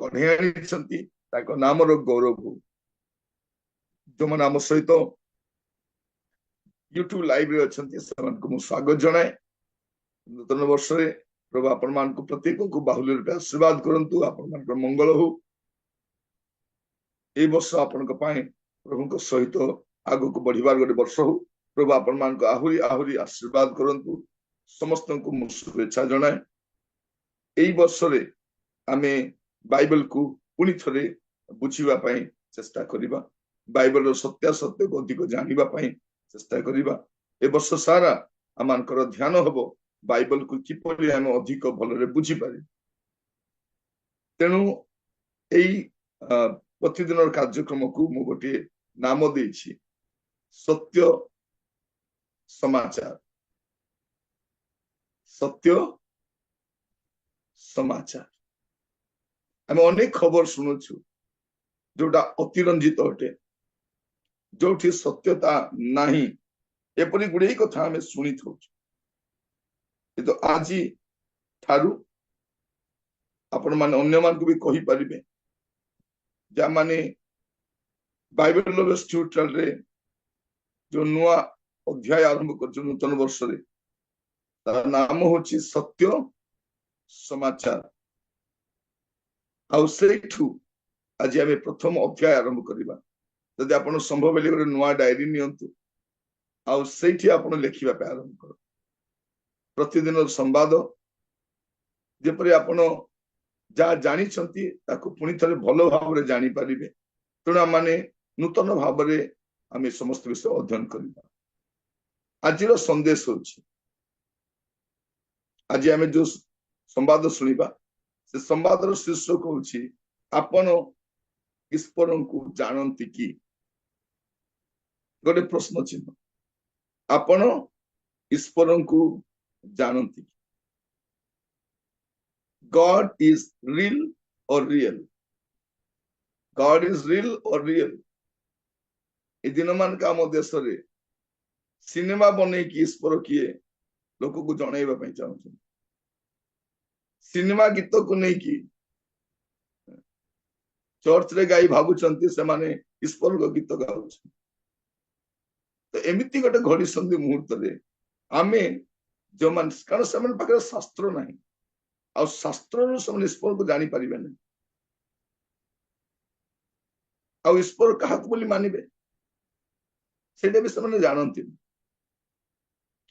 कढ़े आनी नामर गौरव हो जो मैंने आम सहित यूट्यूब लाइव रे अच्छे स्वागत जनाए नूतन वर्ष रे प्रभु आपण मान प्रत्येक को बाहुल्य रूप आशीर्वाद करंतु आपण मान मंगल हो ए वर्ष आपण प्रभु सहित आग को बढ़िबार गोटे वर्ष हो प्रभु आपण मान आहुरी आहुरी आशीर्वाद करंतु समस्त को मु शुभेच्छा जनाए एई वर्ष रे आमे बाइबल को पुनी थरे बुझिबा पई चेष्टा करिबा बाइबल रो सत्य सत्य को अधिक जानिबा पई चेष्टा करिबा ए वर्ष सारा आमानकर ध्यान हबो बाइबल को किपरि हम अधिक भलरे बुझी पारि तेनु एई प्रतिदिन कार्यक्रम को मु गोटे नाम देछि सत्य समाचार सत्य समाचार आम अनेक खबर शुणुछु जोटा अतिरंजित अटे जो सत्यता नाही एपरी गुड़े कथा आम शुणी था तो आज ठारू आपण मान अन्य मान को भी कहि परिबे जा माने बाइबल ट्यूटोरियल रे जो नुआ अध्याय आरंभ कर नूतन वर्ष रे तार नाम होची सत्य समाचार आठू आज आम प्रथम अध्याय आरंभ करवा जदि आप संभव हेले गोटे नुआ डायरी नियंतु आठी आप लिखा आरंभ कर प्रतिदिन संवाद जेपरी आप जहाँ जानी पुणी थे भल भाव जानी पारे तेणु आम मैंने नूतन भाव आम समस्त विषय अध्ययन करवा आज संदेश हो आज आम जो संवाद शुणा से संवाद शीर्षक हूँ आपण ईश्वर को जानती कि गोटे प्रश्न चिन्ह आपण ईश्वर को जानती गॉड इज रियल और रियल गॉड इज रियल और रियल ए दिन मान का आम देश रे सिनेमा बने कि ईश्वर किए लोक को जनइबा चाहते सिनेमा गीत को नहीं कि चर्च रे गाई भावुंट से माने ईश्वर को गीत गाँव तो एमती गोटे घड़ी संधि मुहूर्त रे आमे जो मान कारण से पाखे शास्त्र नहीं आ शास्त्र से ईश्वर को जानी पारे नहीं आ ईश्वर क्या मानवे से भी से जानती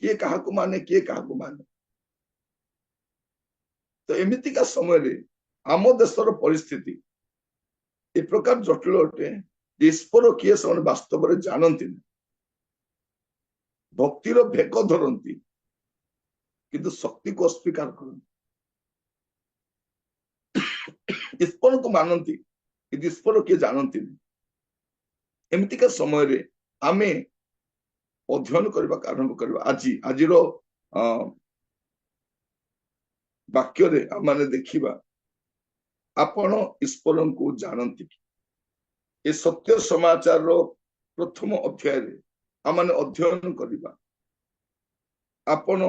किए क्या माने किए क्या माने तो एमतीका समय रे आम देशर परिस्थिति ए प्रकार जटिल अटे ईश्वर किए से वास्तव में जानती भक्तिर भेक धरती किंतु शक्ति को अस्वीकार करती ईश्वर को मानती किंतु ईश्वर किए जानती एमतीका समय रे आमे अध्ययन करबा आरंभ करबा आज वाक्य रे माने देखिबा आपण ईश्वर को जानती ए सत्य समाचार रो प्रथम अध्याय रे आमाने अध्ययन करबा आपण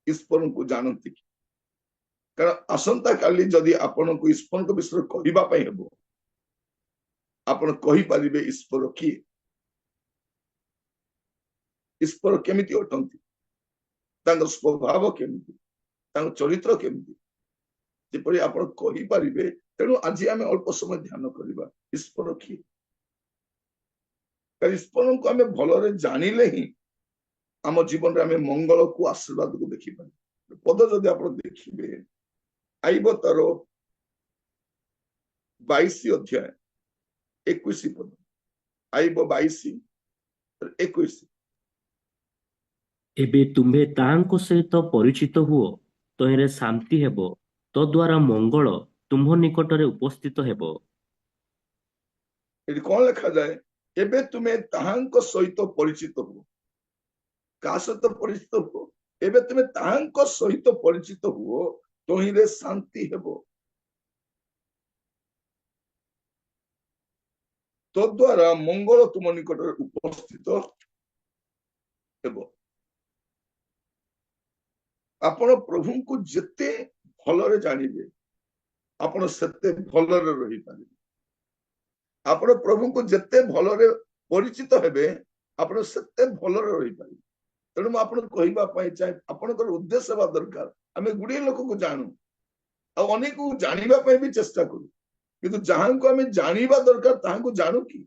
ईश्वर को जानती कारण आसंता काली जदि आपण को ईश्वर को विषय कहबा पई हेबो आपण कहि परिबे ईश्वर किए ईश्वर केमिति अटंती तांकर स्वभाव केमिति तांकर चरित्र केमिति जेपरि आपण कहि परिबे तेणु आज आम अल्प समय ध्यान करबा ईश्वर किए ईश्वर को आम भलरे जानिले ही आम जीवन में आम मंगल को आशीर्वाद को देखि पारे पद जदि आप देखिए आईब तार 22 अध्याय 21 पद आईब 22 21 एबे तुम्हे ताहांको सहित परिचित हुओ तहिरे शांति हेबो तो द्वारा मंगल तुम्ह निकटरे उपस्थित हेबो ये कौन लिखा जाए एबे तुम्हें ताहांको सहित परिचित हुओ का सहित परिचित हुओ एबे तुम्हें ताहांको सहित परिचित हुओ तहिरे शांति हेबो तो द्वारा मंगल तुम निकटरे उपस्थित हेबो आपण प्रभु को जिते भलरे जानिबे ଆପଣ ସେତେ ଭଲରେ ରହିପାରିବେ। ଆପଣ ପ୍ରଭୁଙ୍କୁ ଯେତେ ଭଲରେ ପରିଚିତ ହେବେ ଆପଣ ସେତେ ଭଲରେ ରହିପାରିବେ। ତେଣୁ ମୁଁ ଆପଣଙ୍କୁ କହିବା ପାଇଁ ଚାହେଁ, ଆପଣଙ୍କର ଉଦ୍ଦେଶ୍ୟ ହେବା ଦରକାର ଆମେ ଗୁଡ଼ିଏ ଲୋକକୁ ଜାଣୁ ଆଉ ଅନେକକୁ ଜାଣିବା ପାଇଁ ବି ଚେଷ୍ଟା କରୁ, କିନ୍ତୁ ଯାହାଙ୍କୁ ଆମେ ଜାଣିବା ଦରକାର ତାହାଙ୍କୁ ଜାଣୁ କି?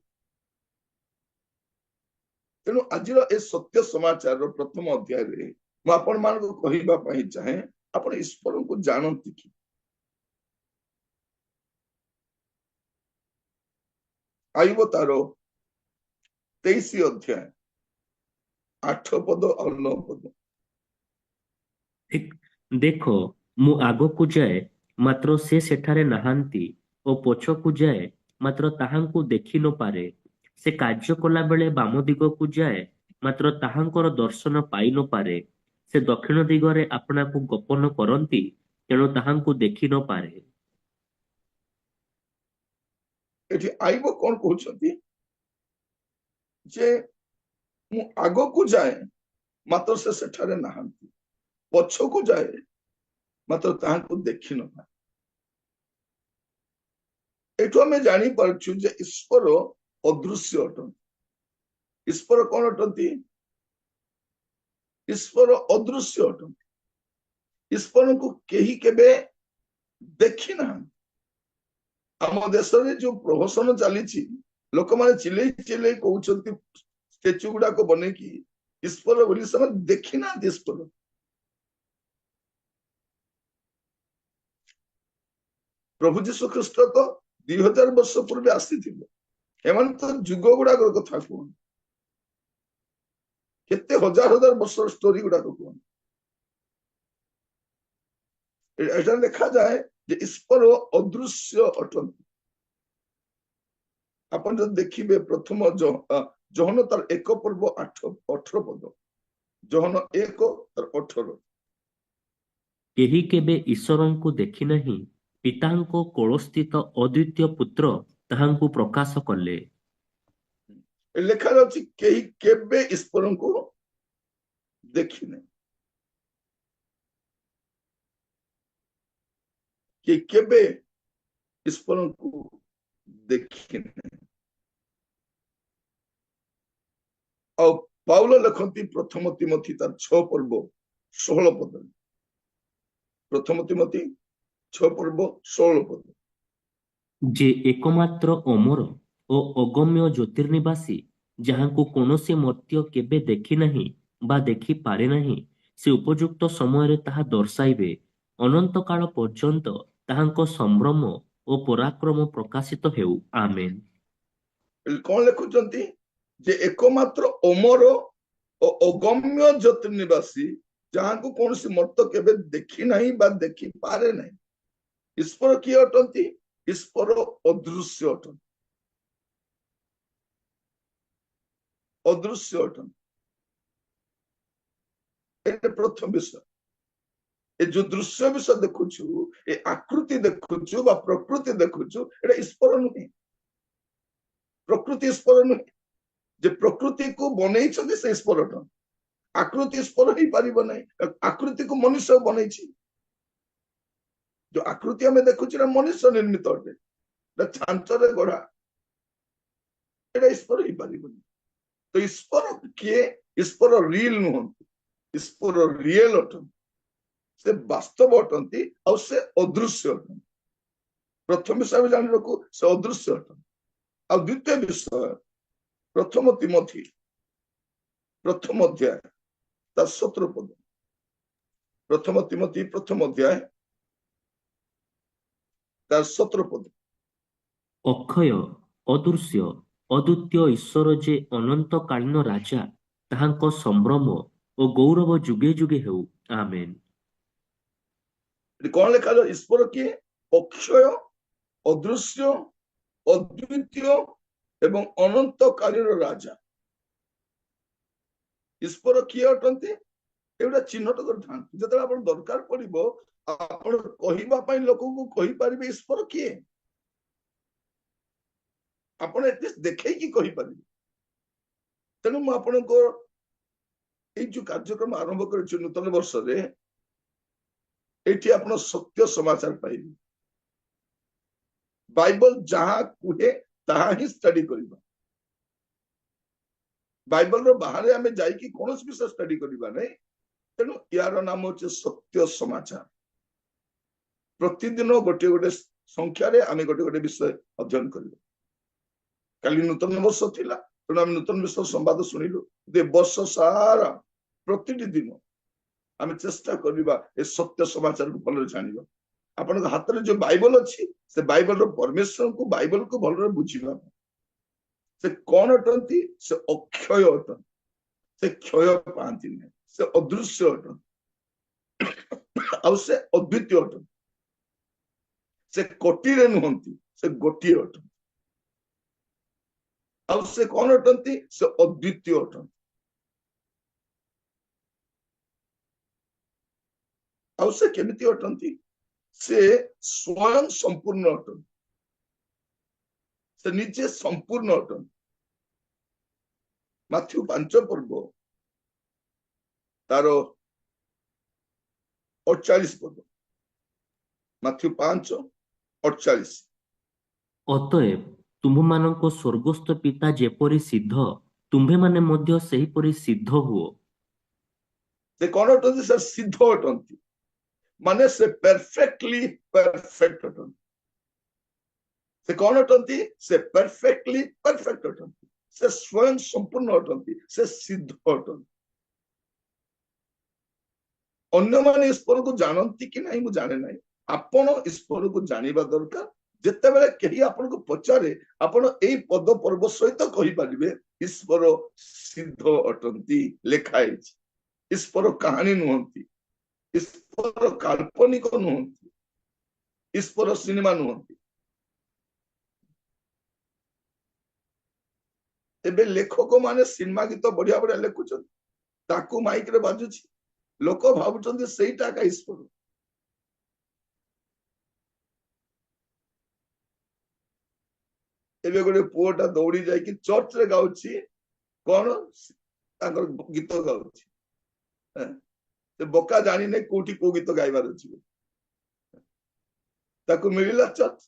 ତେଣୁ ଆଜିର ଏ ସତ୍ୟ ସମାଚାରର ପ୍ରଥମ ଅଧ୍ୟାୟରେ ମୁଁ ଆପଣମାନଙ୍କୁ କହିବା ପାଇଁ ଚାହେଁ, ଆପଣ ଈଶ୍ୱରଙ୍କୁ ଜାଣନ୍ତି କି? ଆୟୁବ ତାର 23 ଅଧ୍ୟାୟ 8 ପଦ ଆଉ 9 ପଦ। ଦେଖ, ମୁଁ ଆଗକୁ ଯାଏ, ମାତ୍ର ସେ ସେଠାରେ ନାହାନ୍ତି, ଓ ପଛକୁ ଯାଏ, ମାତ୍ର ତାହାଙ୍କୁ ଦେଖି ନପାରେ। ସେ କାର୍ଯ୍ୟ କଲା ବେଳେ ବାମ ଦିଗକୁ ଯାଏ, ମାତ୍ର ତାହାଙ୍କର ଦର୍ଶନ ପାଇ ନପାରେ। ସେ ଦକ୍ଷିଣ ଦିଗରେ ଆପଣାକୁ ଗୋପନ କରନ୍ତି, ତେଣୁ ତାହାଙ୍କୁ ଦେଖି ନପାରେ। ଏଠି ଆୟୁବ କଣ କହୁଛନ୍ତି ଯେ ମୁଁ ଆଗକୁ ଯାଏ ମାତ୍ର ସେ ସେଠାରେ ନାହାନ୍ତି, ପଛକୁ ଯାଏ ମାତ୍ର ତାହାଙ୍କୁ ଦେଖି ନପାରେ। ଏଠୁ ଆମେ ଜାଣିପାରୁଛୁ ଯେ ଈଶ୍ୱର ଅଦୃଶ୍ୟ ଅଟନ୍ତି। ଈଶ୍ୱର କଣ ଅଟନ୍ତି? ଈଶ୍ୱର ଅଦୃଶ୍ୟ ଅଟନ୍ତି। ଈଶ୍ୱରଙ୍କୁ କେହି କେବେ ଦେଖି ନାହାନ୍ତି। ଆମ ଦେଶରେ ଯୋଉ ପ୍ରହସନ ଚାଲିଛି, ଲୋକମାନେ ଚିଲେଇ ଚିଲେଇ କହୁଛନ୍ତି ଷ୍ଟାଚ୍ୟୁ ଗୁଡାକ ବନେଇକି ଈଶ୍ୱର ବୋଲି, ସେମାନେ ଦେଖି ନାହାନ୍ତି ଈଶ୍ୱର। ପ୍ରଭୁ ଯୀଶୁ ଖ୍ରୀଷ୍ଟ ତ 2000 ବର୍ଷ ପୂର୍ବେ ଆସିଥିଲେ। ଏମାନେ ତ ଯୁଗ ଗୁଡାକର କଥା କୁହନ୍ତି, କେତେ ହଜାର ହଜାର ବର୍ଷର ଷ୍ଟୋରି ଗୁଡାକ କୁହନ୍ତି। ଏଟା ଲେଖାଯାଏ ଯେ ଈଶ୍ୱର ଅଦୃଶ୍ୟ ଅଟନ୍ତି। ଆପଣ ଯଦି ଦେଖିବେ ପ୍ରଥମ ଜହନ ତାର 1 ପର୍ବ 18 ପଦ, ଜହନ 1 ତାର 18। କେହି କେବେ ଈଶ୍ୱରଙ୍କୁ ଦେଖିନାହିଁ, ପିତାଙ୍କ କୋଳସ୍ଥିତ ଅଦ୍ୱିତୀୟ ପୁତ୍ର ତାହାଙ୍କୁ ପ୍ରକାଶ କଲେ। ଲେଖାଯାଉଛି କେହି କେବେ ଈଶ୍ୱରଙ୍କୁ ଦେଖିନାହିଁ। କେହି କେବେ ଈଶ୍ୱରଙ୍କୁ ଦେଖିନାହିଁ। ଆଉ ପାଉଲ ଲେଖନ୍ତି ପ୍ରଥମ ତିମୋଥୀ ତାର 6 ପର୍ବ 16 ପଦ। ପ୍ରଥମ ତିମୋଥୀ 6 ପର୍ବ 16 ପଦ। ଯେ ଏକମାତ୍ର ଅମର ଓ ଅଗମ୍ୟ ଜ୍ୟୋତିର୍ନିବାସୀ, ଯାହାଙ୍କୁ କୌଣସି ମର୍ତ୍ତ୍ୟ କେବେ ଦେଖିନାହିଁ ବା ଦେଖିପାରେ ନାହିଁ, ସେ ଉପଯୁକ୍ତ ସମୟରେ ତାହା ଦର୍ଶାଇବେ। ଅନନ୍ତ କାଳ ପର୍ଯ୍ୟନ୍ତ ତାହାଙ୍କ ସମ୍ଭ୍ରମ ଓ ପରାକ୍ରମ ପ୍ରକାଶିତ ହେଉ। ଆମେନ୍। କଣ ଲେଖୁଛନ୍ତି? ଯେ ଏକମାତ୍ର ଅମର ଓ ଅଗମ୍ୟ ଜ୍ୟୋତିର୍ନିବାସୀ, ଯାହାଙ୍କୁ କୌଣସି ମର୍ତ୍ତ୍ୟ କେବେ ଦେଖି ନାହିଁ ବା ଦେଖିପାରେ ନାହିଁ। ଈଶ୍ୱର କିଏ ଅଟନ୍ତି? ଈଶ୍ୱର ଅଦୃଶ୍ୟ ଅଟନ୍ତି। ଅଦୃଶ୍ୟ ଅଟନ୍ତି। ଏଇଟା ପ୍ରଥମ ବିଷୟ। ଏ ଯୋଉ ଦୃଶ୍ୟ ବିଷୟ ଦେଖୁଛୁ, ଏ ଆକୃତି ଦେଖୁଛୁ ବା ପ୍ରକୃତି ଦେଖୁଛୁ, ଏଟା ଈଶ୍ୱର ନୁହେଁ। ପ୍ରକୃତି ଈଶ୍ୱର ନୁହେଁ। ଯେ ପ୍ରକୃତିକୁ ବନେଇଛନ୍ତି ସେ ଈଶ୍ୱର ଅଟନ୍ତି। ଆକୃତି ଈଶ୍ୱର ହେଇପାରିବ ନାହିଁ, ଆକୃତିକୁ ମନୁଷ୍ୟ ବନେଇଛି। ଯୋଉ ଆକୃତି ଆମେ ଦେଖୁଛୁ ନା ମନୁଷ୍ୟ ନିର୍ମିତ ଅଟେ, ଛାଞ୍ଚରେ ଗଢା, ଏଟା ଈଶ୍ୱର ହେଇପାରିବନି। ତ ଈଶ୍ୱର କିଏ? ଈଶ୍ୱର ରିଏଲ ନୁହନ୍ତି, ଈଶ୍ୱର ରିଏଲ ଅଟନ୍ତି। ସେ ବାସ୍ତବ ଅଟନ୍ତି ଆଉ ସେ ଅଦୃଶ୍ୟ ଅଟନ୍ତି। ପ୍ରଥମ ବିଷୟ ଆମେ ଜାଣି ରଖୁ, ସେ ଅଦୃଶ୍ୟ ଅଟନ୍ତି। ଆଉ ଦ୍ୱିତୀୟ ବିଷୟ, ପ୍ରଥମ ତିମୋଥୀ ପ୍ରଥମ ଅଧ୍ୟାୟ ତାର 17 ପଦ। ପ୍ରଥମ ତିମୋଥୀ ପ୍ରଥମ ଅଧ୍ୟାୟ ତାର 17 ପଦ। ଅକ୍ଷୟ, ଅଦୃଶ୍ୟ, ଅଦ୍ୱିତୀୟ ଈଶ୍ୱର ଯେ ଅନନ୍ତକାଳୀନ ରାଜା, ତାହାଙ୍କ ସମ୍ଭ୍ରମ ଓ ଗୌରବ ଯୁଗେ ଯୁଗେ ହେଉ। ଆମେନ୍। ଏଠି କଣ ଲେଖାଯାଏ? ଈଶ୍ୱର କିଏ? ଅକ୍ଷୟ, ଅଦୃଶ୍ୟ, ଅଦ୍ୱିତୀୟ ଏବଂ ଅନନ୍ତକାଳୀନ ରାଜା। ଈଶ୍ୱର କିଏ ଅଟନ୍ତି? ଏଗୁଡା ଚିହ୍ନଟ କରିଥାନ୍ତି। ଯେତେବେଳେ ଆପଣ ଦରକାର ପଡିବ, ଆପଣ କହିବା ପାଇଁ ଲୋକଙ୍କୁ କହିପାରିବେ ଈଶ୍ୱର କିଏ। ଆପଣ ଏଟଲିଷ୍ଟ ଦେଖେଇକି କହିପାରିବେ। ତେଣୁ ମୁଁ ଆପଣଙ୍କ ଏଇ ଯୋଉ କାର୍ଯ୍ୟକ୍ରମ ଆରମ୍ଭ କରିଛି ନୂତନ ବର୍ଷରେ, ଏଇଠି ଆପଣ ସତ୍ୟ ସମାଚାର ପାଇବେ। बाइबल जहाँ कुहे ताहा ही स्टडी करिबा बाइबल रो बाहर आमे जाई कि कोनोस विषय स्टडी करिबा नै तेणु यार नाम होचे सत्य समाचार प्रतिदिन गोटे गोटे संख्यारे आमे गोटे गोटे विषय अध्ययन करिबा काली नूतन वर्ष थिला तेणु आमे नूतन विषय संवाद सुनिलु दे वर्ष सारा प्रतिटी दिन आमे चेष्टा करिबा ए सत्य समाचार को भलरे जानिबा आपन हाथ रे जो बाइबल अछि से बाइबल रो परमेश्वर को बाइबल को भलरे बुझिबा से कौन अटंती से अक्षय अटंती से क्षय पाती नहीं से अदृश्य अटंती आउ से अद्वितीय अटंती से कोटिरे नुहंती से गोटिए अटंती आउ से कौन अटंती से अद्वितीय अटंती आउ से केमिति अटंती से स्वयं संपूर्ण अटंती से निजे संपूर्ण अटंती माथ्यू 5 पर्व तार 48 पद माथ्यू 5:48 ଅତଏବ ତୁମ୍ଭମାନଙ୍କ ସ୍ୱର୍ଗସ୍ଥ ପିତା ଯେପରି ସିଦ୍ଧ ତୁମ୍ଭେ ମାନେ ମଧ୍ୟ ସେହିପରି ସିଦ୍ଧ ହୁଅ। से कौन अटंती से सिद्ध अटंती माने से परफेक्टली परफेक्ट अटंती से कौन अटंती से परफेक्टली परफेक्ट अटंती से स्वयं संपूर्ण अटंती से सिद्ध अटंती अन्य माने ईश्वर को जानती कि नहीं मु जाने नहीं आपण ईश्वर को जानिबा दरकार जेते बेले केही आपण को पचारे आपण एई पद पर्व सहित कहि परिबे ईश्वर सिद्ध अटंती लेखा है ईश्वर कहानी नुहंती ईश्वर काल्पनिक नुहंती ईश्वर सिनेमा नुहंती एबे लेखक माने सिनेमा गीत बढ़िया बढ़िया लेखुछन ताकू माइक रे बाजुछि लोक भाबुछन सेईटा का ईश्वर एबे गोटे पुओटा दौड़ी जाई कि चर्च रे गाउछि कोन ताकर गीत गाउछि से बोका जानी ने कोठी को गीत गाइबार अछि ताकू मिलिला चर्च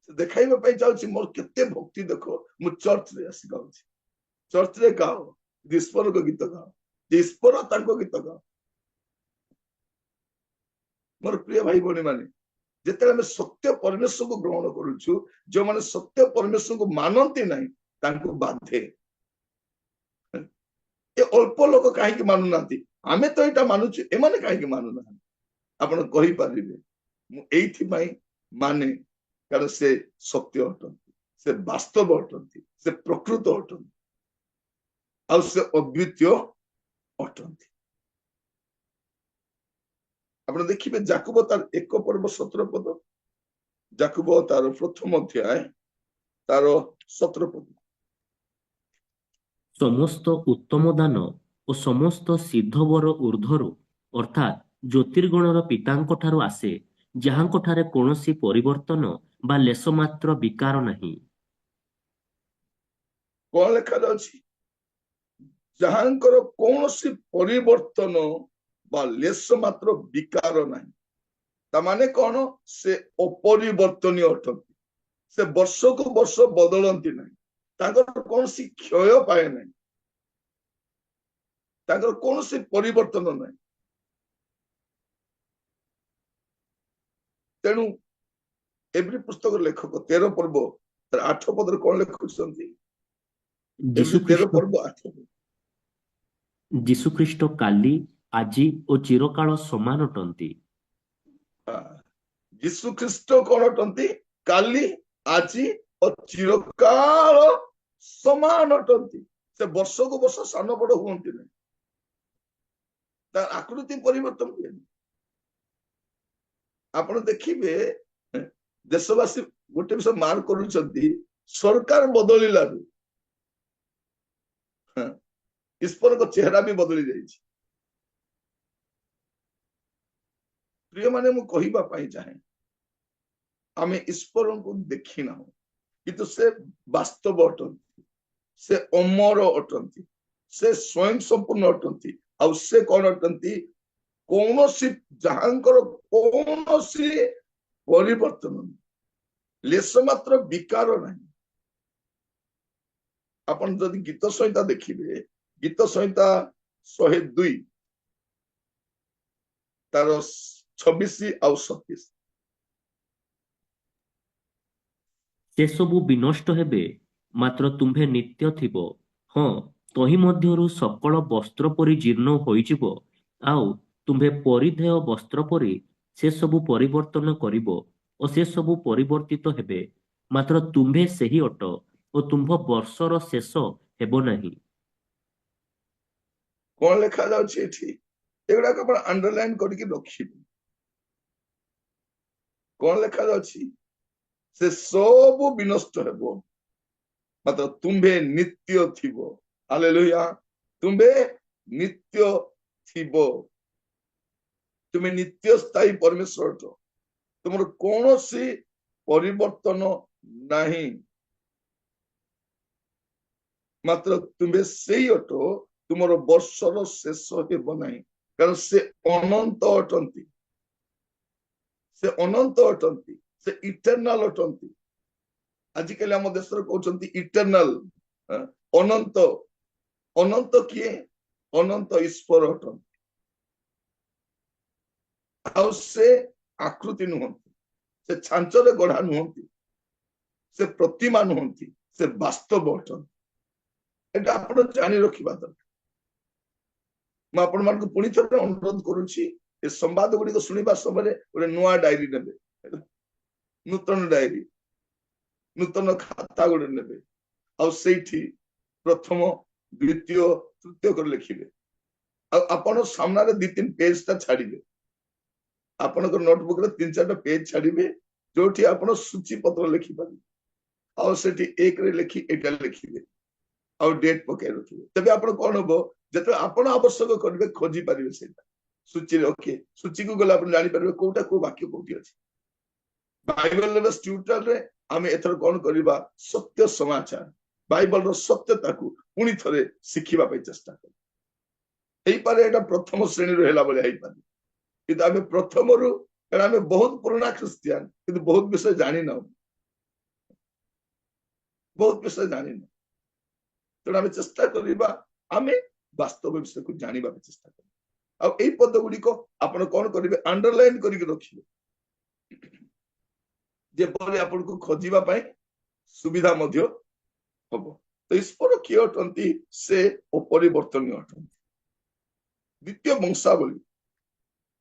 से देखाइबा पई चाहछि मोर केते भक्ति देखो मु चर्च रे आसी गाउछि चर्च रे गाओ ईश्वर को गीत गाओ ईश्वर ताको गीत गाओ मोर प्रिय भाई भौणी माने जेते हम सत्य परमेश्वर को ग्रहण करूछु जो माने सत्य परमेश्वर को मानती नहीं तांको बाधे ए अल्प लोक काहे मानु नांती आमे तो एटा मानुछु ए माने काहे मानु ना आपण कहि पारिबे मु एइथि माई माने कारण से सत्य अटंती से वास्तव अटंती से प्रकृत अटंती आ से अद्वितीय अटंती आपण देखिबे जाकुब तार 1 पर्व 17 पद जाकुब तार प्रथम अध्याय तार 17 पद ସମସ୍ତ ଉତ୍ତମ ଦାନ ଓ ସମସ୍ତ ସିଦ୍ଧବର ଊର୍ଦ୍ଧ୍ୱରୁ ଅର୍ଥାତ୍ ଜ୍ୟୋତିର୍ଗଣର ପିତାଙ୍କ ଠାରୁ ଆସେ ଯାହାଙ୍କଠାରେ କୌଣସି ପରିବର୍ତ୍ତନ ବା ଲେଶ ମାତ୍ର ବିକାର ନାହିଁ। କଣ ଲେଖା ଯାଉଛି ଯାହାଙ୍କର କୌଣସି ପରିବର୍ତ୍ତନ ବା ଲେଶ ମାତ୍ର ବିକାର ନାହିଁ ତାମାନେ କଣ ସେ अपरिवर्तनीय अटंती से वर्षକୁ ବର୍ଷ ବଦଳନ୍ତି ନାହିଁ तांकर कौनसी क्षय पाए नहीं तांकर कौनसी परिवर्तन नहीं तेणु एवरी पुस्तक लेखक 13 पर्व 8 पद कौन लिखुछंती 13 पर्व 8 पद ଯୀଶୁଖ୍ରୀଷ୍ଟ କାଲି ଆଜି ଓ ଚିରକାଳ ସମାନ ଅଟନ୍ତି। यीशु ख्रीस्ट कौन अटंती काली आजी और चिरकाल समान अटंती से वर्ष को वर्ष सान बड़ हुंती नहीं आकृति परिवर्तन हुए आपण देखिबे देशवासी गोटे विषय मार्क करूछंती सरकार बदलिला ईश्वर को चेहरा भी बदली जाइछि प्रिय माने मु कहिबा पई चाहे आमे ईश्वर को देखि ना किंतु से वास्तव अटंती से अमर अटंती से स्वयं संपूर्ण अटंती आ से कौन अटंती कौनसी जहांकर कौनसी परिवर्तन ଲେଶ ମାତ୍ର ବିକାର ନାହିଁ। ଆପଣ ଯଦି ଗୀତ ସଂହିତା ଦେଖିବେ, ଗୀତ ସଂହିତା 102 ତାର 26 ଆଉ 27, ସେସବୁ ବିନଷ୍ଟ ହେବେ, ମାତ୍ର ତୁମ୍ଭେ ନିତ୍ୟ ଥିବ। ହଁ, ତହି ମଧ୍ୟରୁ ସକଳ ବସ୍ତ୍ର ପରି ଜୀର୍ଣ୍ଣ ହୋଇଯିବ, ଆଉ ତୁମ୍ଭେ ପରିଧେୟ ବସ୍ତ୍ର ପରି ସେସବୁ ପରିବର୍ତ୍ତନ କରିବ ଓ ସେସବୁ ପରିବର୍ତ୍ତିତ ହେବେ, ମାତ୍ର ତୁମ୍ଭେ ସେହି ଅଟ ଓ ତୁମ୍ଭ ବର୍ଷର ଶେଷ ହେବ ନାହିଁ। କଣ ଲେଖା ଯାଉଛି ଏଠି? ଏଗୁଡାକ ଆପଣ ଅଣ୍ଡରଲାଇନ କରିକି ରଖିବେ। କଣ ଲେଖା ଯାଉଛି? ସେ ସବୁ ବିନଷ୍ଟ ହେବ, ମାତ୍ର ତୁମ୍ଭେ ନିତ୍ୟ ଥିବ। ହାଲେଲୁୟା। ତୁମ୍ଭେ ନିତ୍ୟ ଥିବ। ତୁମେ ନିତ୍ୟ ସ୍ଥାୟୀ ପରମେଶ୍ୱର ଅଟ। ତୁମର କୌଣସି ପରିବର୍ତ୍ତନ ନାହିଁ, ମାତ୍ର ତୁମେ ସେଇ ଅଟ, ତୁମର ବର୍ଷର ଶେଷ ହେବ ନାହିଁ, କାରଣ ସେ ଅନନ୍ତ ଅଟନ୍ତି। ସେ ଅନନ୍ତ ଅଟନ୍ତି, ସେ ଇଟର୍ନାଲ ଅଟନ୍ତି। ଆଜିକାଲି ଆମ ଦେଶରେ କହୁଛନ୍ତି ଇଟର୍ନାଲ, ଅନନ୍ତ। ଅନନ୍ତ କିଏ? ଅନନ୍ତ ଈଶ୍ୱର ଅଟନ୍ତି। ଆଉ ସେ ଆକୃତି ନୁହନ୍ତି, ସେ ଛାଞ୍ଚରେ ଗଢା ନୁହନ୍ତି, ସେ ପ୍ରତିମା ନୁହନ୍ତି, ସେ ବାସ୍ତବ ଅଟନ୍ତି। ଏଟା ଆପଣ ଜାଣି ରଖିବା ଦରକାର। ମୁଁ ଆପଣ ମାନଙ୍କୁ ପୁଣି ଥରେ ଅନୁରୋଧ କରୁଛି, ଏ ସମ୍ବାଦ ଗୁଡିକ ଶୁଣିବା ସମୟରେ ଗୋଟେ ନୂଆ ଡାଏରୀ ନେବେ, ନୂତନ ଡାଏରୀ, ନୂତନ ଖାତା ଗୋଟେ ନେବେ, ଆଉ ସେଇଠି ପ୍ରଥମ, ଦ୍ୱିତୀୟ, ତୃତୀୟ କରି ଲେଖିବେ। ଆଉ ଆପଣ ସାମ୍ନାରେ 2-3 ପେଜ ଟା ଛାଡିବେ। ଆପଣଙ୍କ ନୋଟବୁକ୍ ରେ 3-4ଟା ପେଜ ଛାଡିବେ, ଯୋଉଠି ଆପଣ ସୂଚୀ ପତ୍ର ଲେଖିପାରିବେ। ଆଉ ସେଠି 1 ରେ ଲେଖି ଏଟା ଲେଖିବେ, ଆଉ ଡେଟ୍ ପକେଇ ରଖିବେ। ତେବେ ଆପଣ କଣ ହବ, ଯେତେବେଳେ ଆପଣ ଆବଶ୍ୟକ କରିବେ ଖୋଜି ପାରିବେ ସେଇଟା ସୂଚୀରେ। ଓକେ, ସୂଚୀକୁ ଗଲେ ଆପଣ ଜାଣିପାରିବେ କୋଉଟା କୋଉ ବାକ୍ୟ କୋଉଠି ଅଛି। ବାଇବଲର ଟ୍ୟୁଟୋରିଆଲରେ ଆମେ ଏଥର କଣ କରିବା, ସତ୍ୟ ସମାଚାର, ବାଇବଲର ସତ୍ୟତାକୁ ପୁଣି ଥରେ ଶିଖିବା ପାଇଁ ଚେଷ୍ଟା କରିବା। ହେଇପାରେ ଏଟା ପ୍ରଥମ ଶ୍ରେଣୀରୁ ହେଲା ଭଳିଆ ହେଇପାରେ, କିନ୍ତୁ ଆମେ ପ୍ରଥମରୁ, କାରଣ ଆମେ ବହୁତ ପୁରୁଣା ଖ୍ରୀଷ୍ଟିଆନ, କିନ୍ତୁ ବହୁତ ବିଷୟ ଜାଣିନାହୁଁ, ବହୁତ ବିଷୟ ଜାଣିନାହୁଁ। ତେଣୁ ଆମେ ଚେଷ୍ଟା କରିବା, ଆମେ ବାସ୍ତବ ବିଷୟକୁ ଜାଣିବାକୁ ଚେଷ୍ଟା କରିବା। ଆଉ ଏଇ ପଦ ଗୁଡିକ ଆପଣ କଣ କରିବେ, ଅଣ୍ଡରଲାଇନ କରିକି ରଖିବେ, ଯେପରି ଆପଣଙ୍କୁ ଖୋଜିବା ପାଇଁ ସୁବିଧା ମଧ୍ୟ ହବ। ତ ଈଶ୍ୱର କିଏ ଅଟନ୍ତି? ସେ ଅପରିବର୍ତ୍ତନୀୟ ଅଟନ୍ତି। ଦ୍ୱିତୀୟ ବଂଶାବଳୀ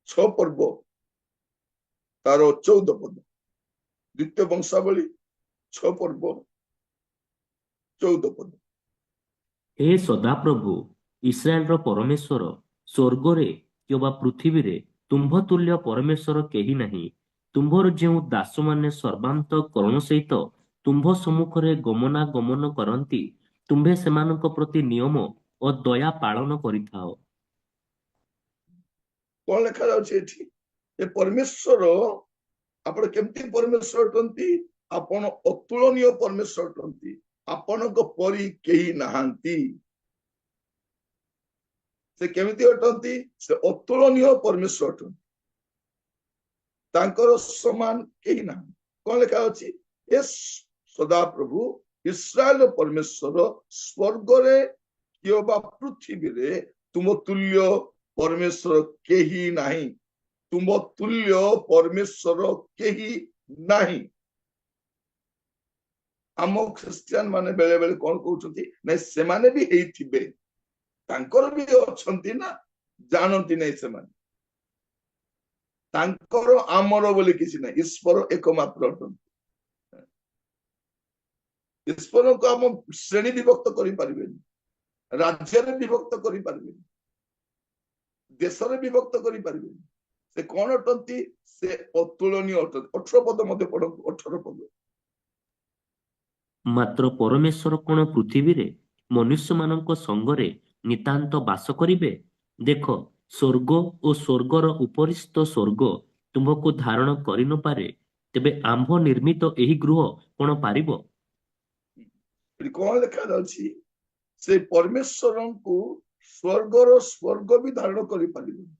6 ପର୍ବ ତାର 14 ପଦ। ଦ୍ୱିତୀୟ ବଂଶାବଳୀ 6 ପର୍ବ 14 ପଦ। ହେ ସଦାପ୍ରଭୁ, ଇସ୍ରାଏଲର ପରମେଶ୍ୱର, ସ୍ୱର୍ଗରେ କିମ୍ବା ପୃଥିବୀରେ ତୁମ୍ଭ ତୁଲ୍ୟ ପରମେଶ୍ୱର କେହି ନାହିଁ। ତୁମ୍ଭର ଯେଉଁ ଦାସମାନେ ସର୍ବାନ୍ତଃକରଣ ସହିତ ତୁମ୍ଭ ସମ୍ମୁଖରେ ଗମନାଗମନ କରନ୍ତି, ତୁମ୍ଭେ ସେମାନଙ୍କ ପ୍ରତି ନିୟମ ଓ ଦୟା ପାଳନ କରିଥାଅ। କଣ ଲେଖା ଯାଉଛି ଏଠି? ଏ ପରମେଶ୍ୱର, ଆପଣ କେମିତି ପରମେଶ୍ୱର ଅଟନ୍ତି? ଆପଣ ଅତୁଳନୀୟ ପରମେଶ୍ୱର ଅଟନ୍ତି। ଆପଣଙ୍କ ପରି କେହି ନାହାନ୍ତି। ସେ କେମିତି ଅଟନ୍ତି? ସେ ଅତୁଳନୀୟ ପରମେଶ୍ୱର ଅଟନ୍ତି, ତାଙ୍କର ସମାନ କେହି ନାହାନ୍ତି। କଣ ଲେଖା ଅଛି? ଏ ସଦାପ୍ରଭୁ ଇସ୍ରାଏଲ ପରମେଶ୍ୱର, ସ୍ୱର୍ଗରେ କିମ୍ବା ପୃଥିବୀରେ ତୁମ ତୁଲ୍ୟ ପରମେଶ୍ୱର କେହି ନାହିଁ। ତୁମ ତୁଲ୍ୟ ପରମେଶ୍ୱର କେହି ନାହିଁ। ଆମ ଖ୍ରୀଷ୍ଟିଆନ ମାନେ ବେଳେ ବେଳେ କଣ କହୁଛନ୍ତି, ନାଇଁ ସେମାନେ ବି ହେଇଥିବେ, ତାଙ୍କର ବି ଅଛନ୍ତି ନା, ଜାଣନ୍ତି ନାଇଁ ସେମାନେ। ତାଙ୍କର ଆମର ବୋଲି କିଛି ନାହିଁ, ଈଶ୍ୱର ଏକମାତ୍ର ଅଟନ୍ତି। ଈଶ୍ୱରଙ୍କୁ ଆମ ଶ୍ରେଣୀ ବିଭକ୍ତ କରିପାରିବେନି, ରାଜ୍ୟରେ ବିଭକ୍ତ କରିପାରିବେନି, ଦେଶରେ ବିଭକ୍ତ କରିପାରିବେନି। ସେ କଣ ଅଟନ୍ତି? ସେ ଅତୁଳନୀୟ ଅଟନ୍ତି। 18 ପଦ ମଧ୍ୟ ପଢନ୍ତୁ, 18 ପଦ। ମାତ୍ର ପରମେଶ୍ୱର କଣ ପୃଥିବୀରେ ମନୁଷ୍ୟମାନଙ୍କ ସଙ୍ଗରେ ନିତାନ୍ତ ବାସ କରିବେ? ଦେଖ, ସ୍ୱର୍ଗ ଓ ସ୍ୱର୍ଗର ଉପରିସ୍ଥ ସ୍ୱର୍ଗ ତୁମ୍ଭକୁ ଧାରଣ କରି ନ ପାରେ, ତେବେ ଆମ୍ଭ ନିର୍ମିତ ଏହି ଗୃହ କଣ ପାରିବ? ଏଠି କଣ ଲେଖା ଯାଉଛି? ସେ ପରମେଶ୍ୱରଙ୍କୁ ସ୍ୱର୍ଗର ସ୍ୱର୍ଗ ବି ଧାରଣ କରିପାରିବେନି,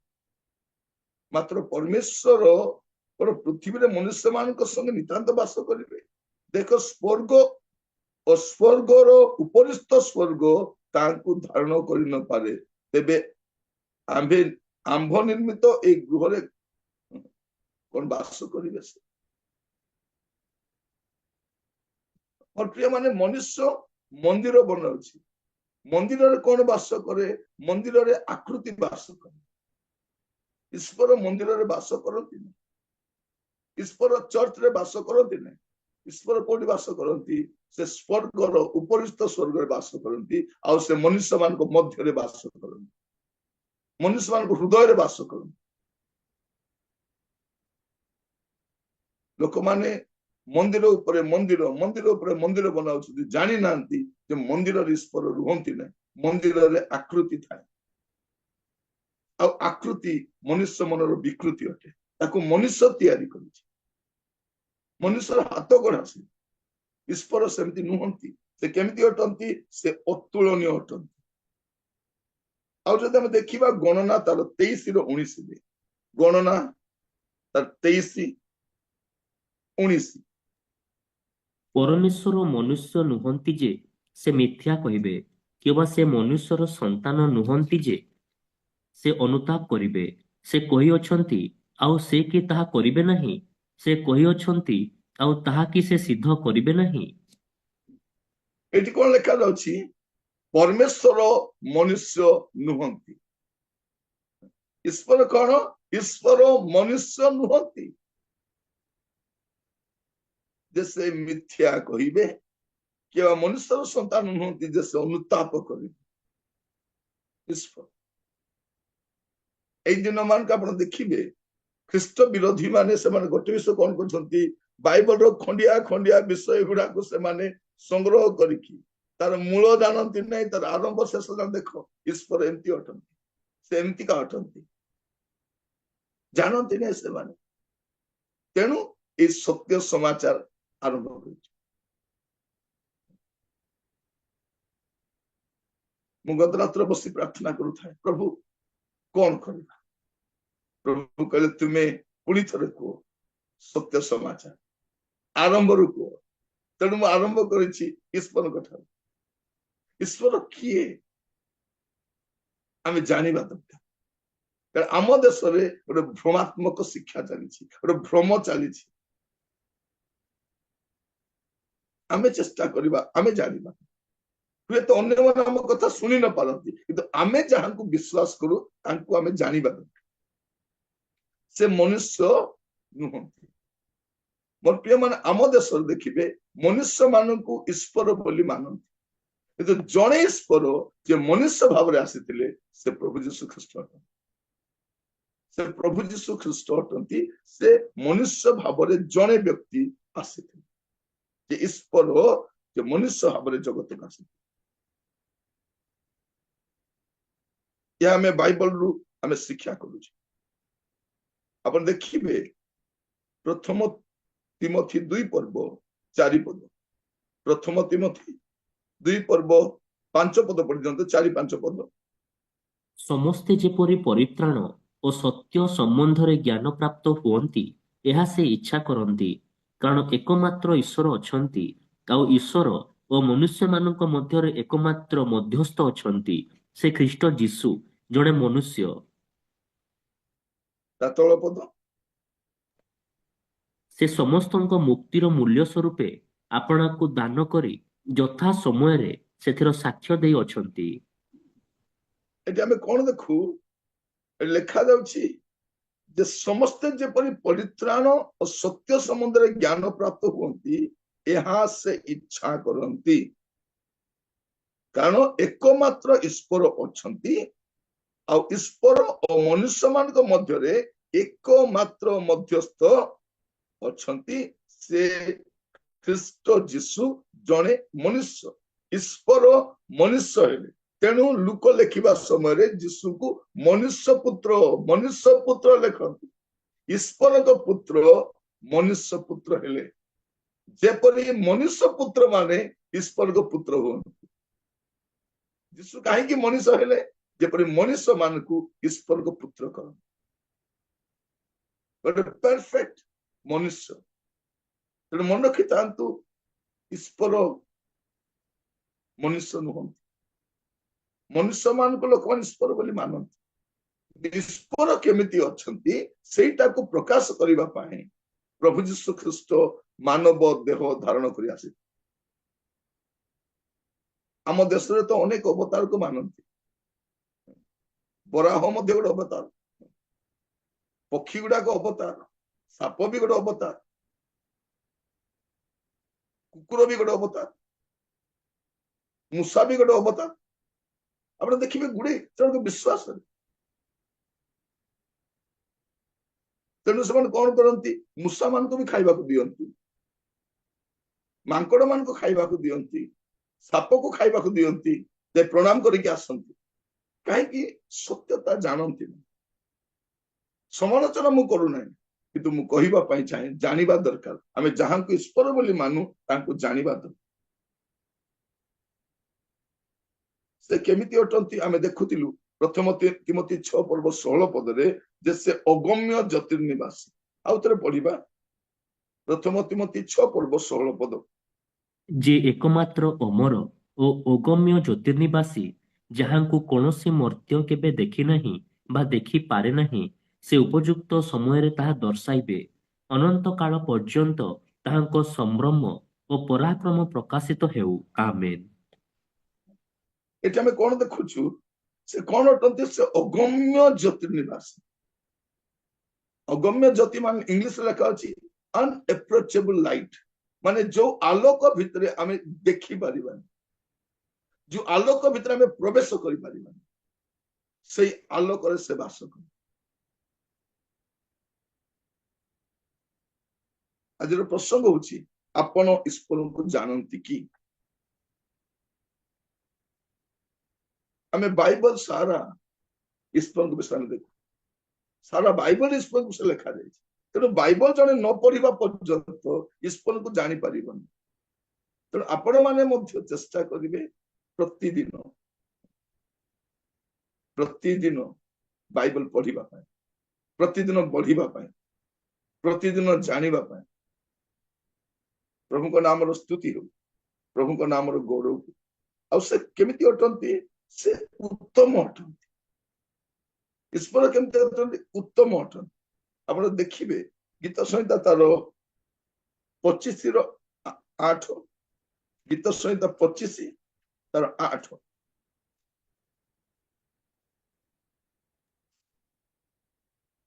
ମାତ୍ର ପରମେଶ୍ୱର ପୃଥିବୀରେ ମନୁଷ୍ୟ ମାନଙ୍କ ସଙ୍ଗେ ନିତାନ୍ତ ବାସ କରିବେ। ଦେଖ ସ୍ୱର୍ଗ ଓ ସ୍ୱର୍ଗର ଉପରିସ୍ଥ ସ୍ୱର୍ଗ ତାଙ୍କୁ ଧାରଣ କରି ନ ପାରେ, ତେବେ ଆମ୍ଭେ ଆମ୍ଭ ନିର୍ମିତ ଏଇ ଗୃହରେ କଣ ବାସ କରିବେ ସେ? ମୋର ପ୍ରିୟ ମାନେ, ମନୁଷ୍ୟ ମନ୍ଦିର ବନାଉଛି, ମନ୍ଦିରରେ କଣ ବାସ କରେ? ମନ୍ଦିରରେ ଆକୃତି ବାସ କରେ। ଈଶ୍ୱର ମନ୍ଦିରରେ ବାସ କରନ୍ତି ନାହିଁ, ଈଶ୍ୱର ଚର୍ଚ୍ଚରେ ବାସ କରନ୍ତି ନାହିଁ। ଈଶ୍ୱର କୋଉଠି ବାସ କରନ୍ତି? ସେ ସ୍ୱର୍ଗର ଉପରିସ୍ଥ ସ୍ୱର୍ଗରେ ବାସ କରନ୍ତି, ଆଉ ସେ ମନୁଷ୍ୟ ମାନଙ୍କ ମଧ୍ୟରେ ବାସ କରନ୍ତି, ମନୁଷ୍ୟ ମାନଙ୍କ ହୃଦୟରେ ବାସ କରନ୍ତି। ଲୋକମାନେ ମନ୍ଦିର ଉପରେ ମନ୍ଦିର, ମନ୍ଦିର ଉପରେ ମନ୍ଦିର ବନାଉଛନ୍ତି, ଜାଣି ନାହାନ୍ତି ଯେ ମନ୍ଦିରରେ ଈଶ୍ୱର ରୁହନ୍ତି ନାହିଁ, ମନ୍ଦିରରେ ଆକୃତି ଥାଏ, ଆଉ ଆକୃତି ମନୁଷ୍ୟ ମନର ବିକୃତି ଅଟେ। ତାକୁ ମନୁଷ୍ୟ ତିଆରି କରିଛି, ମନୁଷ୍ୟର ହାତ ଗଢା ସେ। ଈଶ୍ୱର ସେମିତି ନୁହନ୍ତି। ସେ କେମିତି ଅଟନ୍ତି? ସେ ଅତୁଳନୀୟ ଅଟନ୍ତି। ଆଉ ଯଦି ଆମେ ଦେଖିବା ଗଣନା ତାର 23:19, ଗଣନା ତାର 23:19, ପରମେଶ୍ୱର ମନୁଷ୍ୟ ନୁହନ୍ତି ଯେ ସେ ମିଥ୍ୟା କହିବେ, କିମ୍ବା ସେ ମନୁଷ୍ୟର ସନ୍ତାନ ନୁହନ୍ତି ଯେ ସେ ଅନୁତାପ କରିବେ। ସେ କହିଅଛନ୍ତି, ଆଉ ସେ କି ତାହା କରିବେ ନାହିଁ? ସେ କହିଅଛନ୍ତି, ଆଉ ତାହା କି ସେ ସିଦ୍ଧ କରିବେ ନାହିଁ? ଏଠି କଣ ଲେଖାଯାଉଛି? ପରମେଶ୍ୱର ମନୁଷ୍ୟ ନୁହନ୍ତି। ଈଶ୍ୱର କଣ? ଈଶ୍ୱର ମନୁଷ୍ୟ ନୁହନ୍ତି ଯେ ସେ ମିଥ୍ୟା କହିବେ, କିମ୍ବା ମନୁଷ୍ୟର ସନ୍ତାନ ନୁହନ୍ତି ଯେ ସେ ଅନୁତାପ କରିବେ। ଈଶ୍ୱର ଏଇ ଦିନ ମାନଙ୍କୁ ଆପଣ ଦେଖିବେ, ଖ୍ରୀଷ୍ଟ ବିରୋଧୀ ମାନେ ସେମାନେ ଗୋଟେ ବିଷୟ କଣ କରୁଛନ୍ତି? ବାଇବଲର ଖଣ୍ଡିଆ ଖଣ୍ଡିଆ ବିଷୟ ଗୁଡାକୁ ସେମାନେ ସଂଗ୍ରହ କରିକି ତାର ମୂଳ ଜାଣନ୍ତି ନାହିଁ, ତାର ଆରମ୍ଭ ଶେଷ ଜାଣ। ଦେଖ, ଈଶ୍ୱର ଏମିତି ଅଟନ୍ତି, ସେ ଏମିତିକା ଅଟନ୍ତି, ଜାଣନ୍ତି ନାହିଁ ସେମାନେ। ତେଣୁ ଏଇ ସତ୍ୟ ସମାଚାର ଆରମ୍ଭ କରିଛି। ମୁଁ ଗତ ରାତ୍ର ବସି ପ୍ରାର୍ଥନା କରୁଥାଏ, ପ୍ରଭୁ କଣ କରିବା? ପ୍ରଭୁ କହିଲେ, ତୁମେ ପୁଣି ଥରେ କୁହ ସତ୍ୟ ସମାଚାର, ଆରମ୍ଭରୁ କୁହ। ତେଣୁ ମୁଁ ଆରମ୍ଭ କରିଛି ଈଶ୍ୱରଙ୍କ ଠାରୁ। ଈଶ୍ୱର କିଏ ଆମେ ଜାଣିବା ଦରକାର। କାରଣ ଆମ ଦେଶରେ ଗୋଟେ ଭ୍ରମାତ୍ମକ ଶିକ୍ଷା ଚାଲିଛି, ଗୋଟେ ଭ୍ରମ ଚାଲିଛି। ଆମେ ଚେଷ୍ଟା କରିବା, ଆମେ ଜାଣିବା। ହୁଏତ ଅନ୍ୟମାନେ ଆମ କଥା ଶୁଣି ନ ପାରନ୍ତି, କିନ୍ତୁ ଆମେ ଯାହାଙ୍କୁ ବିଶ୍ୱାସ କରୁ ତାଙ୍କୁ ଆମେ ଜାଣିବା ଦରକାର। ସେ ମନୁଷ୍ୟ ନୁହନ୍ତି। ମୋର ପ୍ରିୟ ମାନେ, ଆମ ଦେଶରେ ଦେଖିବେ ମନୁଷ୍ୟ ମାନଙ୍କୁ ଈଶ୍ୱର ବୋଲି ମାନନ୍ତି, କିନ୍ତୁ ଜଣେ ଈଶ୍ୱର ଯେ ମନୁଷ୍ୟ ଭାବରେ ଆସିଥିଲେ ସେ ପ୍ରଭୁ ଯୀଶୁ ଖ୍ରୀଷ୍ଟ ଅଟନ୍ତି। ସେ ପ୍ରଭୁ ଯୀଶୁ ଖ୍ରୀଷ୍ଟ ଅଟନ୍ତି। ସେ ମନୁଷ୍ୟ ଭାବରେ ଜଣେ ବ୍ୟକ୍ତି ଆସିଥିଲେ, ଯେ ଈଶ୍ୱର ଯେ ମନୁଷ୍ୟ ଭାବରେ ଜଗତକୁ ଆସିଥିଲେ। ଏହା ଆମେ ବାଇବଲରୁ ଆମେ ଶିକ୍ଷା କରୁଛୁ। ଆପଣ ଦେଖିବେ ପ୍ରଥମ ତିମୋଥୀ 2:4, ପ୍ରଥମ ତିମୋଥୀ 2:5 ପର୍ଯ୍ୟନ୍ତ, 4-5 ପଦ। ସମସ୍ତେ ଯେପରି ପରିତ୍ରାଣ ଓ ସତ୍ୟ ସମ୍ବନ୍ଧରେ ଜ୍ଞାନ ପ୍ରାପ୍ତ ହୁଅନ୍ତି, ଏହା ସେ ଇଚ୍ଛା କରନ୍ତି। କାରଣ ଏକମାତ୍ର ଈଶ୍ୱର ଅଛନ୍ତି, ଆଉ ଈଶ୍ୱର ଓ ମନୁଷ୍ୟମାନଙ୍କ ମଧ୍ୟରେ ଏକମାତ୍ର ମଧ୍ୟସ୍ଥ ଅଛନ୍ତି, ସେ ଖ୍ରୀଷ୍ଟ ଯୀଶୁ, ଜଣେ ମନୁଷ୍ୟ। ତା ତଳ ପଦ, ସେ ସମସ୍ତଙ୍କ ମୁକ୍ତିର ମୂଲ୍ୟ ସ୍ୱରୂପେ ଆପଣାକୁ ଦାନ କରି ଯଥା ସମୟରେ ସେଥିର ସାକ୍ଷ୍ୟ ଦେଇ ଅଛନ୍ତି। ଏଠି ଆମେ କଣ ଦେଖୁ? ଲେଖା ଯାଉଛି ଯେ ସମସ୍ତେ ଯେପରି ପରିତ୍ରାଣ ଓ ସତ୍ୟ ସମ୍ବନ୍ଧରେ ଜ୍ଞାନ ପ୍ରାପ୍ତ ହୁଅନ୍ତି, ଏହା ସେ ଇଚ୍ଛା କରନ୍ତି। କାରଣ ଏକମାତ୍ର ଈଶ୍ୱର ଅଛନ୍ତି, ଆଉ ଈଶ୍ୱର ଓ ମନୁଷ୍ୟ ମାନଙ୍କ ମଧ୍ୟରେ ଏକମାତ୍ର ମଧ୍ୟସ୍ଥ ଅଛନ୍ତି, ସେ ଖ୍ରୀଷ୍ଟ ଯୀଶୁ, ଜଣେ ମନୁଷ୍ୟ। ଈଶ୍ୱର ମନୁଷ୍ୟ ହେଲେ, ତେଣୁ ଲୁକ ଲେଖିବା ସମୟରେ ଯୀଶୁକୁ ମନୁଷ୍ୟ ପୁତ୍ର ଲେଖନ୍ତି। ଈଶ୍ୱରଙ୍କ ପୁତ୍ର ମନୁଷ୍ୟ ପୁତ୍ର ହେଲେ, ଯେପରି ମନୁଷ୍ୟ ପୁତ୍ର ମାନେ ଈଶ୍ୱରଙ୍କ ପୁତ୍ର ହୁଅନ୍ତି। ଯୀଶୁ କାହିଁକି ମଣିଷ ହେଲେ? ଯେପରି ମନୁଷ୍ୟ ମାନଙ୍କୁ ଈଶ୍ୱରଙ୍କ ପୁତ୍ର କରନ୍ତି। ଗୋଟେ ପରଫେକ୍ଟ ମନୁଷ୍ୟ। ତେଣୁ ମନେ ରଖିଥାନ୍ତୁ, ईश्वर मनुष्य नुहंती मनुष्य मान को लोक ईश्वर बोली मानती ईश्वर केमिति अछंती सेटा को प्रकाश करिबा पाए प्रभु जीशु ख्रीस्ट मानव देह धारण करि आसी आम देश रे तो अनेक अवतार को मानती बराह मध्य गोटे अवतार पक्षी गुड़ाक अवतार साप भी गोटे अवतार कुकुर भी गोटे अवतार मूषा भी गोटे अवतार आप देखिए गुड़े विश्वास तेणु से कौन करती मूषा मान को भी खाइबा को दियंती मांकड़ मान को खाइबा को दियंती साप को खाइबा को दियंती जे प्रणाम करके आसंती कहीं सत्यता जानती नहीं समालोचना मु करूना किंतु मु कहबा पई चाहे जानिबा दरकार आमे जहां को ईश्वर बोली मानु तांको जानिबा दरकार से केमिति अटंती आमे देखुतिलु प्रथम तिमोथी 6 पर्व 16 पदरे जे से अगम्य ज्योतिर्निवासी आउतरे पढिबा प्रथम तिमोथी 6 पर्व 16 पद जे एकमात्र अमर ओ अगम्य ज्योतिर्निवासी ଯାହାଙ୍କୁ କୌଣସି ମର୍ତ୍ତ୍ୟ କେବେ ଦେଖି ନାହିଁ ବା ଦେଖି ପାରେ ନାହିଁ ସେ ଉପଯୁକ୍ତ ସମୟରେ ତାହା ଦର୍ଶାଇବେ ଅନନ୍ତ କାଳ ପର୍ଯ୍ୟନ୍ତ ତାହାଙ୍କ ସମ୍ଭ୍ରମ ଓ ପରାକ୍ରମ ପ୍ରକାଶିତ ହେଉ ଆମେନ୍। ଏଠି ଆମେ କଣ ଦେଖୁଛୁ ସେ କଣ ଅଟନ୍ତି ସେ ଅଗମ୍ୟ ଜ୍ୟୋତିର୍ନିବାସୀ ଅଗମ୍ୟ ଜ୍ୟୋତି ମାନେ ଇଂଲିଶରେ ଲେଖା ଅଛି ଅନଏପ୍ରୋଚେବଲ ଲାଇଟ ମାନେ ଯୋଉ ଆଲୋକ ଭିତରେ ଆମେ ଦେଖି ପାରିବାନି जो आलोक भितर में प्रवेश कर से आलोक से बास कर आज प्रसंग होची आपण ईश्वर को जानती कि आमे बाइबल सारा ईश्वर को विषय में देखो सारा बाइबल ईश्वर को लिखा जाए तेणु बाइबल जने न पढ़िबा पर्यंत ईश्वर को जानी पारिबन तेणु आपण माने मध्य चेष्टा करिवे प्रतिदिन बाइबल पढ़िबा पाए प्रतिदिन बढ़िबा पाए प्रतिदिन जानिबा पाए प्रभु को नाम रो स्तुति हो प्रभु को नाम रो गौरव हो आ से केमिति अटंती से उत्तम अटंती ईश्वर केमिति अटंती उत्तम अटंती आपण देखिबे गीत संहिता तार 25 रो 8 गीत संहिता 25 तार 8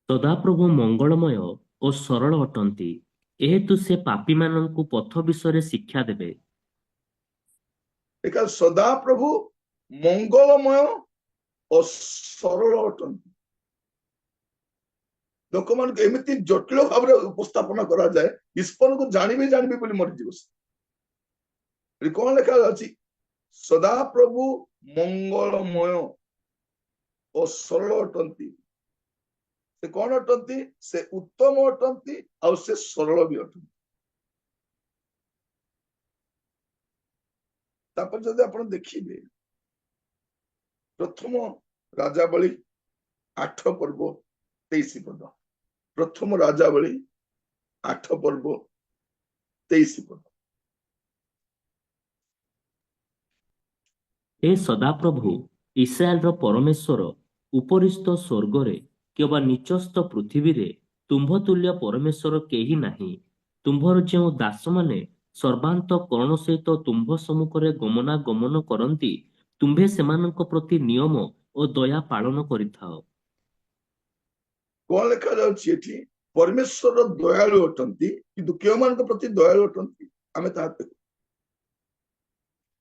ସଦାପ୍ରଭୁ ମଙ୍ଗଳମୟ ଓ ସରଳ ଅଟନ୍ତି ଏହେତୁ ସେ ପାପୀମାନଙ୍କୁ ପଥ ବିଷୟରେ ଶିକ୍ଷା ଦେବେ। एक सदा प्रभु मंगलमय और सरल अटंती लोक मान एमती जटिल भाव उपस्थापन करा जाए ईश्वर को जानबे जानबे बोली मरी कौन लिखा अछि सदा प्रभु मंगलमय और सरल अटंती से कौन अटंती से उत्तम अटंती और से सरल भी अटंती तापर जदि आपण देखिबे प्रथम राजावली 8 पर्व 23 पद प्रथम राजावली 8 पर्व 23 पद हे ସଦାପ୍ରଭୁ ଇସ୍ରାଏଲର ପରମେଶ୍ୱର ଉପରିସ୍ଥ ସ୍ୱର୍ଗରେ କିମ୍ବା ନିଚସ୍ଥ ପୃଥିବୀରେ ତୁମ୍ଭ ତୁଲ୍ୟ ପରମେଶ୍ୱର କେହି ନାହିଁ ତୁମ୍ଭର ଯେଉଁ ଦାସମାନେ ସର୍ବାନ୍ତକରଣ ସହିତ ତୁମ୍ଭ ସମ୍ମୁଖରେ ଗମନାଗମନ କରନ୍ତି ତୁମ୍ଭେ ସେମାନଙ୍କ ପ୍ରତି ନିୟମ ଓ ଦୟା ପାଳନ କରିଥାଅ। कौन लिखा जाउछि एठी परमेश्वर दयालु अटंती किंतु केउ मान प्रति दयालु अटंती आमे ताते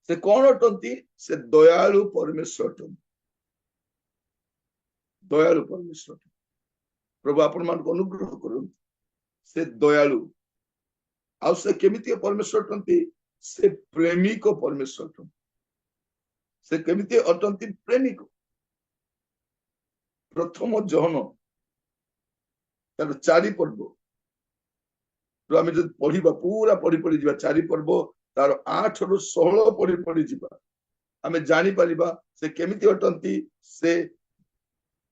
से कौन अटंती से दयालु परमेश्वर अटंती दयालु परमेश्वर प्रभु आपण मान को अनुग्रह करन से दयालु आ से केमिति परमेश्वर अटंती से प्रेमी को परमेश्वर अटंती से केमिति अटंती प्रेमी को प्रथम जहन तार 4 पर्व तो आमे जब पढ़िबा पूरा पढ़ी जिबा 4 पर्व तार 8 रु 16 पढ़ी जिबा आमे जानि परिबा से केमिति अटंती से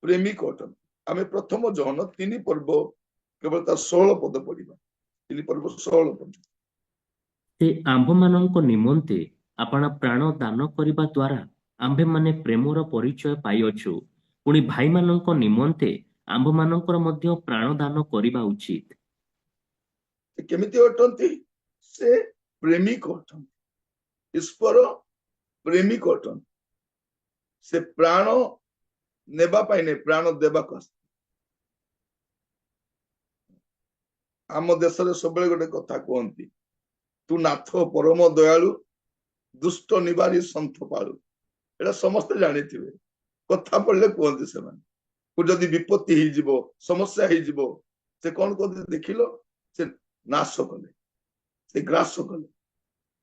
प्रेमी को अटंती आमे प्रथम जहन 3 पर्व केवल तार 16 पद पढ़िबा 3 पर्व 16 पद ସେ ଆମ୍ଭମାନଙ୍କ ନିମନ୍ତେ ଆପଣା ପ୍ରାଣ ଦାନ କରିବା ଦ୍ୱାରା ଆମ୍ଭେମାନେ ପ୍ରେମର ପରିଚୟ ପାଇଅଛୁ। ପୁଣି ଭାଇମାନଙ୍କ ନିମନ୍ତେ ଆମ୍ଭମାନଙ୍କର ମଧ୍ୟ ପ୍ରାଣ ଦାନ କରିବା ଉଚିତ। ସେ କେମିତି ଅଟନ୍ତି? ସେ ପ୍ରେମିକ ଅଟନ୍ତି, ଈଶ୍ୱର ପ୍ରେମିକ ଅଟନ୍ତି। ସେ ପ୍ରାଣ ନେବା ପାଇଁ ନାହିଁ, ପ୍ରାଣ ଦେବାକୁ ଆସ। ଆମ ଦେଶରେ ସବୁବେଳେ ଗୋଟେ କଥା କୁହନ୍ତି, ତୁ ନାଥ ପରମ ଦୟାଳୁ, ଦୁଷ୍ଟ ନିବାରୀ ସନ୍ଥ ପାଳୁ। ଏଇଟା ସମସ୍ତେ ଜାଣିଥିବେ, କଥା ପଢିଲେ କୁହନ୍ତି ସେମାନେ। ଯଦି ବିପତ୍ତି ହେଇଯିବ, ସମସ୍ୟା ହେଇଯିବ, ସେ କଣ କହନ୍ତି ଦେଖିଲ, ସେ ନାଶ କଲେ, ସେ ଗ୍ରାସ କଲେ।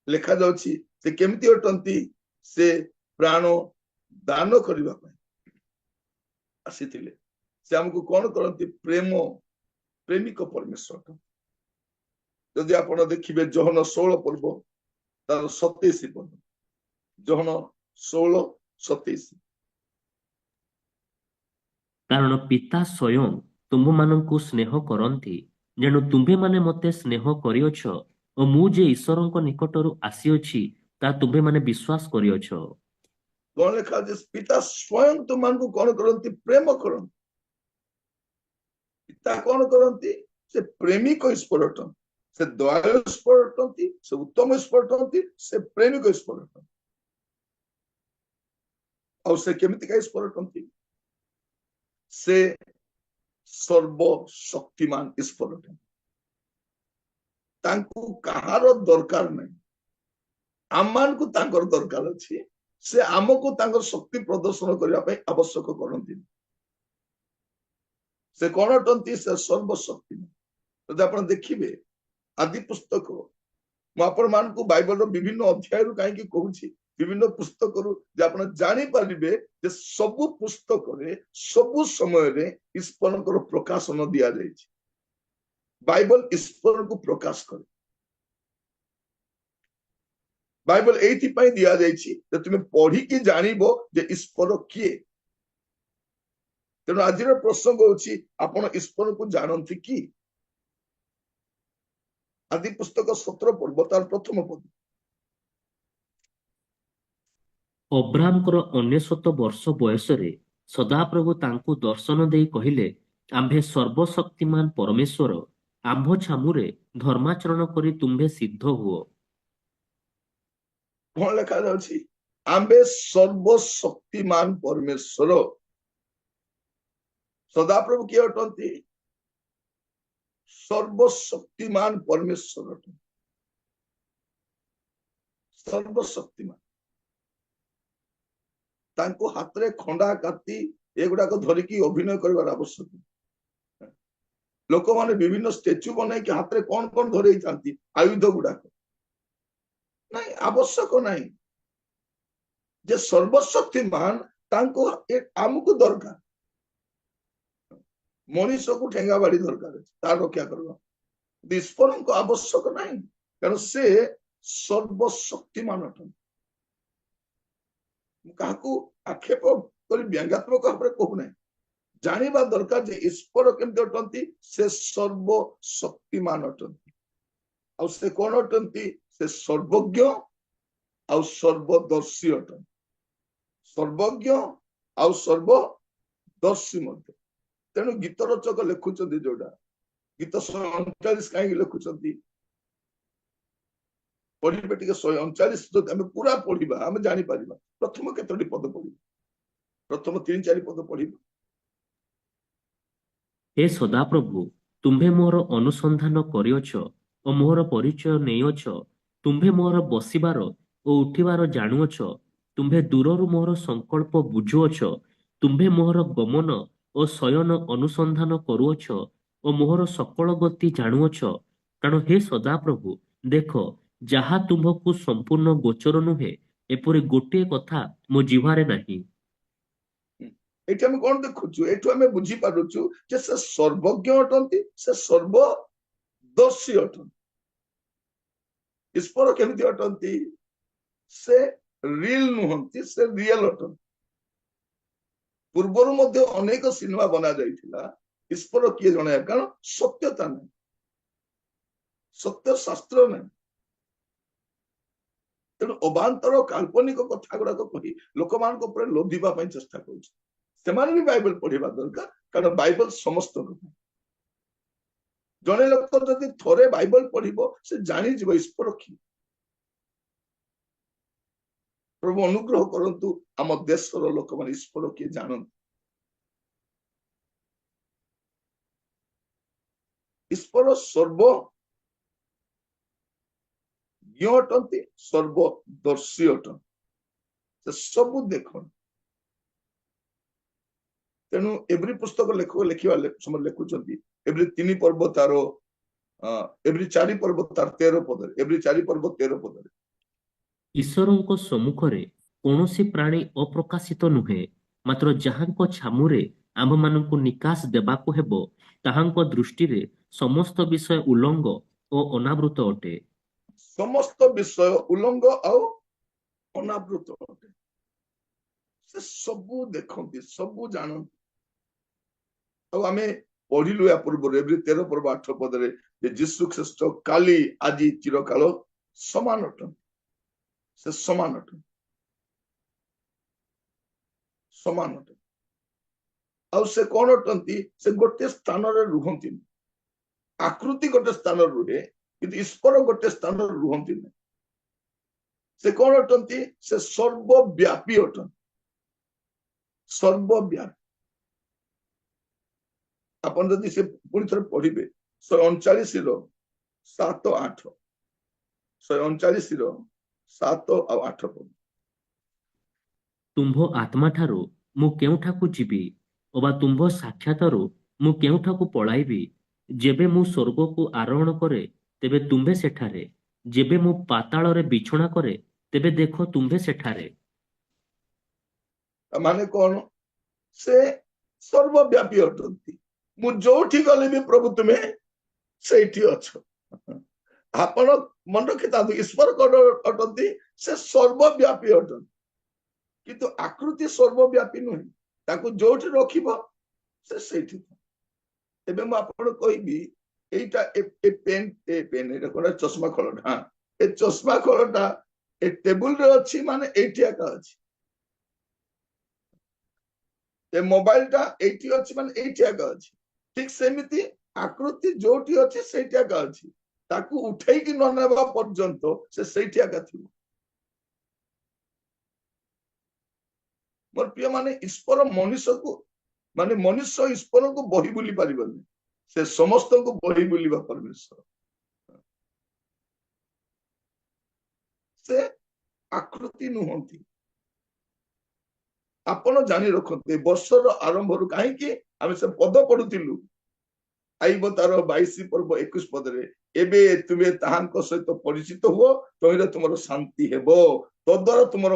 ଲେଖାଯାଉଛି ସେ କେମିତି ଅଟନ୍ତି? ସେ ପ୍ରାଣ ଦାନ କରିବା ପାଇଁ ଆସିଥିଲେ। ସେ ଆମକୁ କଣ କରନ୍ତି? ପ୍ରେମିକ ପରମେଶ୍ୱର। ଯଦି ଆପଣ ଦେଖିବେ ଯୋହନ 16 ପର୍ବ ତାର 27 ପଦ, ଯୋହନ 16:27। କାରଣ ପିତା ସ୍ୱୟଂ ତୁମ୍ଭମାନଙ୍କୁ ସ୍ନେହ କରନ୍ତି, ଯେଣୁ ତୁମ୍ଭେମାନେ ମୋତେ ସ୍ନେହ କରିଅଛ ଓ ମୁଁ ଯେ ଈଶ୍ୱରଙ୍କ ନିକଟରୁ ଆସିଅଛି ତାହା ତୁମ୍ଭେମାନେ ବିଶ୍ୱାସ କରିଅଛ। କଣ ଲେଖା ଅଛି? ପିତା ସ୍ୱୟଂ ତୁମମାନଙ୍କୁ କଣ କରନ୍ତି? ପ୍ରେମ କରନ୍ତି। ପିତା କଣ କରନ୍ତି? ସେ ପ୍ରେମିକ ଈଶ୍ୱର ଅଟନ୍ତି, ସେ ଦୟାଳୁ ଈଶ୍ୱର ଅଟନ୍ତି, ସେ ଉତ୍ତମ ଈଶ୍ୱର ଅଟନ୍ତି, ସେ ପ୍ରେମିକ ଈଶ୍ୱର ଅଟନ୍ତି। ଆଉ ସେ କେମିତିକା ଈଶ୍ୱର ଅଟନ୍ତି? ସେ ସର୍ବଶକ୍ତିମାନ ଈଶ୍ୱର ଅଟନ୍ତି। ତାଙ୍କୁ କାହାର ଦରକାର ନାହିଁ, ଆମମାନଙ୍କୁ ତାଙ୍କର ଦରକାର ଅଛି। ସେ ଆମକୁ ତାଙ୍କର ଶକ୍ତି ପ୍ରଦର୍ଶନ କରିବା ପାଇଁ ଆବଶ୍ୟକ କରନ୍ତି। ସେ କଣ ଅଟନ୍ତି? ସେ ସର୍ବଶକ୍ତିମାନ। ଯଦି ଆପଣ ଦେଖିବେ ଆଦି ପୁସ୍ତକ, ମୁଁ ଆପଣମାନଙ୍କୁ ବାଇବଲର ବିଭିନ୍ନ ଅଧ୍ୟାୟରୁ କାହିଁକି କହୁଛି, ବିଭିନ୍ନ ପୁସ୍ତକରୁ, ଯେ ଆପଣ ଜାଣିପାରିବେ ଯେ ସବୁ ପୁସ୍ତକରେ ସବୁ ସମୟରେ ଈଶ୍ୱରଙ୍କର ପ୍ରକାଶନ ଦିଆଯାଇଛି। ବାଇବଲ ଈଶ୍ୱରଙ୍କୁ ପ୍ରକାଶ କରେ। ବାଇବଲ ଏଇଥିପାଇଁ ଦିଆଯାଇଛି ଯେ ତୁମେ ପଢିକି ଜାଣିବ ଯେ ଈଶ୍ୱର କିଏ। ତେଣୁ ଆଜିର ପ୍ରସଙ୍ଗ ହଉଛି, ଆପଣ ଈଶ୍ୱରଙ୍କୁ ଜାଣନ୍ତି କି? ଆଦି ପୁସ୍ତକ 17 ପର୍ବ ତାର ପ୍ରଥମ ପଦ। ଅବ୍ରାମଙ୍କର 99 ବର୍ଷ ବୟସରେ ସଦାପ୍ରଭୁ ତାଙ୍କୁ ଦର୍ଶନ ଦେଇ କହିଲେ, ଆମ୍ଭେ ସର୍ବଶକ୍ତିମାନ ପରମେଶ୍ୱର ଆମ୍ଭ ଛାମୁରେ ଧର୍ମାଚରଣ କରି ତୁମ୍ଭେ ସିଦ୍ଧ ହୁଅ। କଣ ଲେଖାଯାଉଛି? ଆମ୍ଭେ ସର୍ବଶକ୍ତିମାନ ପରମେଶ୍ୱର। ସଦାପ୍ରଭୁ କିଏ ଅଟନ୍ତି? ସର୍ବଶକ୍ତିମାନ ପରମେଶ୍ୱର ଅଟନ୍ତି, ସର୍ବଶକ୍ତିମାନ। ତାଙ୍କୁ ହାତରେ ଖଣ୍ଡା କାତି ଏଗୁଡାକ ଧରିକି ଅଭିନୟ କରିବାର ଆବଶ୍ୟକ। ଲୋକମାନେ ବିଭିନ୍ନ ଷ୍ଟାଚ୍ୟୁ ବନେଇକି ହାତରେ କଣ କଣ ଧରେଇଥାନ୍ତି, ଆୟୁଧ ଗୁଡାକ। ନାଇଁ, ଆବଶ୍ୟକ ନାହିଁ। ଯେ ସର୍ବଶକ୍ତିମାନ, ତାଙ୍କୁ ଆମକୁ ଦରକାର। ମଣିଷକୁ ଠେଙ୍ଗା ବାଡି ଦରକାର ଅଛି ତାର ରକ୍ଷା କରିବା। ଈଶ୍ୱରଙ୍କୁ ଆବଶ୍ୟକ ନାହିଁ, କାରଣ ସେ ସର୍ବଶକ୍ତିମାନ ଅଟନ୍ତି। ମୁଁ କାହାକୁ ଆକ୍ଷେପ କରି ବ୍ୟଙ୍ଗାତ୍ମକ ଭାବରେ କହୁନାହିଁ, ଜାଣିବା ଦରକାର ଯେ ଈଶ୍ୱର କେମିତି ଅଟନ୍ତି। ସେ ସର୍ବଶକ୍ତିମାନ ଅଟନ୍ତି। ଆଉ ସେ କଣ ଅଟନ୍ତି? ସେ ସର୍ବଜ୍ଞ ଆଉ ସର୍ବଦର୍ଶୀ ଅଟନ୍ତି। ସର୍ବଜ୍ଞ ଆଉ ସର୍ବଦର୍ଶୀ ମଧ୍ୟ। ତେଣୁ ଗୀତ ରଚକ ଲେଖୁଛନ୍ତି, ଯୋଉଟା ଗୀତ 139 କାହିଁକି ଲେଖୁଛନ୍ତି? ପଢିବେ ଟିକେ 139, ଯଦି ଆମେ ପୁରା ପଢିବା ଆମେ ଜାଣିପାରିବା। ପ୍ରଥମ କେତୋଟି ପଦ ପଢିବା, ପ୍ରଥମ 3-4 ପଦ ପଢିବା। ହେ ସଦାପ୍ରଭୁ, ତୁମ୍ଭେ ମୋର ଅନୁସନ୍ଧାନ କରିଅଛ ଓ ମୋର ପରିଚୟ ନେଇଅଛ। ତୁମ୍ଭେ ମୋର ବସିବାର ଓ ଉଠିବାର ଜାଣୁଅଛ। ତୁମ୍ଭେ ଦୂରରୁ ମୋର ସଂକଳ୍ପ ବୁଝୁଅଛ। ତୁମ୍ଭେ ମୋର ଗମନ ଓ ଶୟନ ଅନୁସନ୍ଧାନ କରୁଅଛ ଓ ମୋର ସକଳ ଗତି ଜାଣୁଅଛ। କାରଣ ହେ ସଦାପ୍ରଭୁ, ଦେଖ, ଯାହା ତୁମ୍ଭକୁ ସମ୍ପୂର୍ଣ୍ଣ ଗୋଚର ନୁହେଁ, ଏପରି ଗୋଟିଏ କଥା ମୋ ଜିହ୍ୱାରେ ନାହିଁ। ଏଠି ଆମେ କଣ ଦେଖୁଛୁ? ଏଠୁ ଆମେ ବୁଝିପାରୁଛୁ ଯେ ସେ ସର୍ବଜ୍ଞ ଅଟନ୍ତି, ସେ ସର୍ବଦର୍ଶୀ ଅଟନ୍ତି। ଈଶ୍ୱର କେମିତି ଅଟନ୍ତି? ସେ ରିଲ ନୁହନ୍ତି, ସେ ରିଏଲ ଅଟନ୍ତି। ପୂର୍ବରୁ ମଧ୍ୟ ଅନେକ ସିନେମା ବନା ଯାଇଥିଲା ଈଶ୍ୱର କିଏ ଜଣାଇବା, କାରଣ ସତ୍ୟତା ନାହିଁ, ସତ୍ୟ ଶାସ୍ତ୍ର ନାହିଁ। ତେଣୁ ଅବାନ୍ତର କାଳ୍ପନିକ କଥା ଗୁଡାକ କହି ଲୋକମାନଙ୍କ ଉପରେ ଲୋଭିବା ପାଇଁ ଚେଷ୍ଟା କରୁଛି। ସେମାନେ ବି ବାଇବଲ ପଢିବା ଦରକାର, କାରଣ ବାଇବଲ ସମସ୍ତଙ୍କ ପାଇଁ। ଜଣେ ଲୋକ ଯଦି ଥରେ ବାଇବଲ ପଢିବ ସେ ଜାଣିଯିବ ଈଶ୍ୱର କିଏ। ପ୍ରଭୁ ଅନୁଗ୍ରହ କରନ୍ତୁ ଆମ ଦେଶର ଲୋକମାନେ ଈଶ୍ୱର କିଏ ଜାଣନ୍ତୁ। ଈଶ୍ୱର ସର୍ବ ଜ୍ଞ ଅଟନ୍ତି, ସର୍ବଦର୍ଶୀ ଅଟନ୍ତି, ସେ ସବୁ ଦେଖନ୍ତି। ତେଣୁ ଏଭ୍ରି ପୁସ୍ତକ ଲେଖକ ଲେଖିବା ସମୟ ଲେଖୁଛନ୍ତି ଏଭ୍ରି 3 ପର୍ବ ତାର ଏଭ୍ରି 4 ପର୍ବ ତାର 13 ପଦରେ, ଏଭ୍ରି 4 ପର୍ବ 13 ପଦରେ। ଈଶ୍ୱରଙ୍କ ସମ୍ମୁଖରେ କୌଣସି ପ୍ରାଣୀ ଅପ୍ରକାଶିତ ନୁହେଁ, ମାତ୍ର ଯାହାଙ୍କ ଛାମୁରେ ଆମ୍ଭମାନଙ୍କୁ ନିକାଶ ଦେବାକୁ ହେବ, ତାହାଙ୍କ ଦୃଷ୍ଟିରେ ସମସ୍ତ ବିଷୟ ଉଲଙ୍ଗ ଓ ଅନାବୃତ ଅଟେ। ସମସ୍ତ ବିଷୟ ଉଲଙ୍ଗ ଆଉ ଅନାବୃତ ଅଟେ। ସେ ସବୁ ଦେଖନ୍ତି, ସବୁ ଜାଣନ୍ତି। ଆଉ ଆମେ ପଢିଲୁ ୟା ପୂର୍ବରୁ ଏଭ୍ରି 13 ପର୍ବ 8 ପଦରେ ଯେ ଯୀଶୁ ଖ୍ରୀଷ୍ଟ କାଲି ଆଜି ଚିରକାଳ ସମାନ ଅଟନ୍ତି। ସେ ସମାନ ଅଟନ୍ତି, ସମାନ ଅଟନ୍ତି। ଆଉ ସେ କଣ ଅଟନ୍ତି? ସେ ଗୋଟେ ସ୍ଥାନରେ ରୁହନ୍ତିନି। ଆକୃତି ଗୋଟେ ସ୍ଥାନରେ ରୁହେ, କିନ୍ତୁ ଈଶ୍ୱର ଗୋଟେ ସ୍ଥାନରେ ରୁହନ୍ତିନି। ସେ କଣ ଅଟନ୍ତି? ସେ ସର୍ବବ୍ୟାପୀ ଅଟନ୍ତି, ସର୍ବବ୍ୟାପୀ। ଆପଣ ଯଦି ସେ ପୁଣି ଥରେ ପଢିବେ 139 7 8, 139 7 ଆଉ 8 ପଦ। ତୁମ୍ଭ ଆତ୍ମାଠାରୁ ମୁଁ କେଉଁଠାକୁ ଯିବି, ଅବା ତୁମ୍ଭ ସାକ୍ଷାତରୁ ମୁଁ କେଉଁଠାକୁ ପଳାଇବି? ଯେବେ ମୁଁ ସ୍ୱର୍ଗକୁ ଆରୋହଣ କରେ, ତେବେ ତୁମ୍ଭେ ସେଠାରେ। ଯେବେ ମୁଁ ପାତାଳରେ ବିଛଣା କରେ, ତେବେ ଦେଖ ତୁମ୍ଭେ ସେଠାରେ। ମାନେ କଣ? ସେ ସର୍ବବ୍ୟାପୀ ଅଟନ୍ତି। ମୁଁ ଯୋଉଠି ଗଲେ ବି ପ୍ରଭୁ ତୁମେ ସେଇଠି ଅଛ। ଆପଣ ମନେ ରଖିଥାନ୍ତୁ, ଈଶ୍ୱର କଣ ଅଟନ୍ତି? ସେ ସର୍ବବ୍ୟାପୀ ଅଟନ୍ତି, କିନ୍ତୁ ଆକୃତି ସର୍ବବ୍ୟାପୀ ନୁହେଁ। ତାକୁ ଯୋଉଠି ରଖିବ ସେ ସେଇଠି। ଏବେ ମୁଁ ଆପଣ କହିବି, ଏଇଟା ଏ ପେନ୍ ଏଇଟା କଣ? ଚଷମା ଖୋଳଟା। ହଁ, ଏ ଚଷମା ଖୋଳଟା ଏ ଟେବୁଲରେ ଅଛି, ମାନେ ଏଇଠି ଏକା ଅଛି। ଏ ମୋବାଇଲଟା ଏଇଠି ଅଛି, ମାନେ ଏଇଠି ଏକା ଅଛି। ଠିକ ସେମିତି ଆକୃତି ଯୋଉଠି ଅଛି ସେଇଠି ଏକା ଅଛି। ତାକୁ ଉଠେଇକି ନ ନେବା ପର୍ଯ୍ୟନ୍ତ ସେ ସେଇଠି ଏକା ଥିବ। ମୋର ପ୍ରିୟ ମାନେ, ଈଶ୍ୱର ମଣିଷକୁ, ମାନେ ମନୁଷ୍ୟ ଈଶ୍ୱରଙ୍କୁ ବହି ବୁଲି ପାରିବନି। ସେ ସମସ୍ତଙ୍କୁ ବହି ବୁଲିବା ପରମେଶ୍ୱର। ସେ ଆକୃତି ନୁହନ୍ତି। ଆପଣ ଜାଣି ରଖନ୍ତୁ, ଏ ବର୍ଷର ଆରମ୍ଭରୁ କାହିଁକି ଆମେ ସେ ପଦ ପଢୁଥିଲୁ, ଆଇବ ତାର 22 ପର୍ବ 21 ପଦରେ, ଏବେ ତୁମେ ତାହାଙ୍କ ସହିତ ପରିଚିତ ହୁଅ, ତହିଁରେ ତୁମର ଶାନ୍ତି ହେବ, ତଦ୍ୱାରା ତୁମର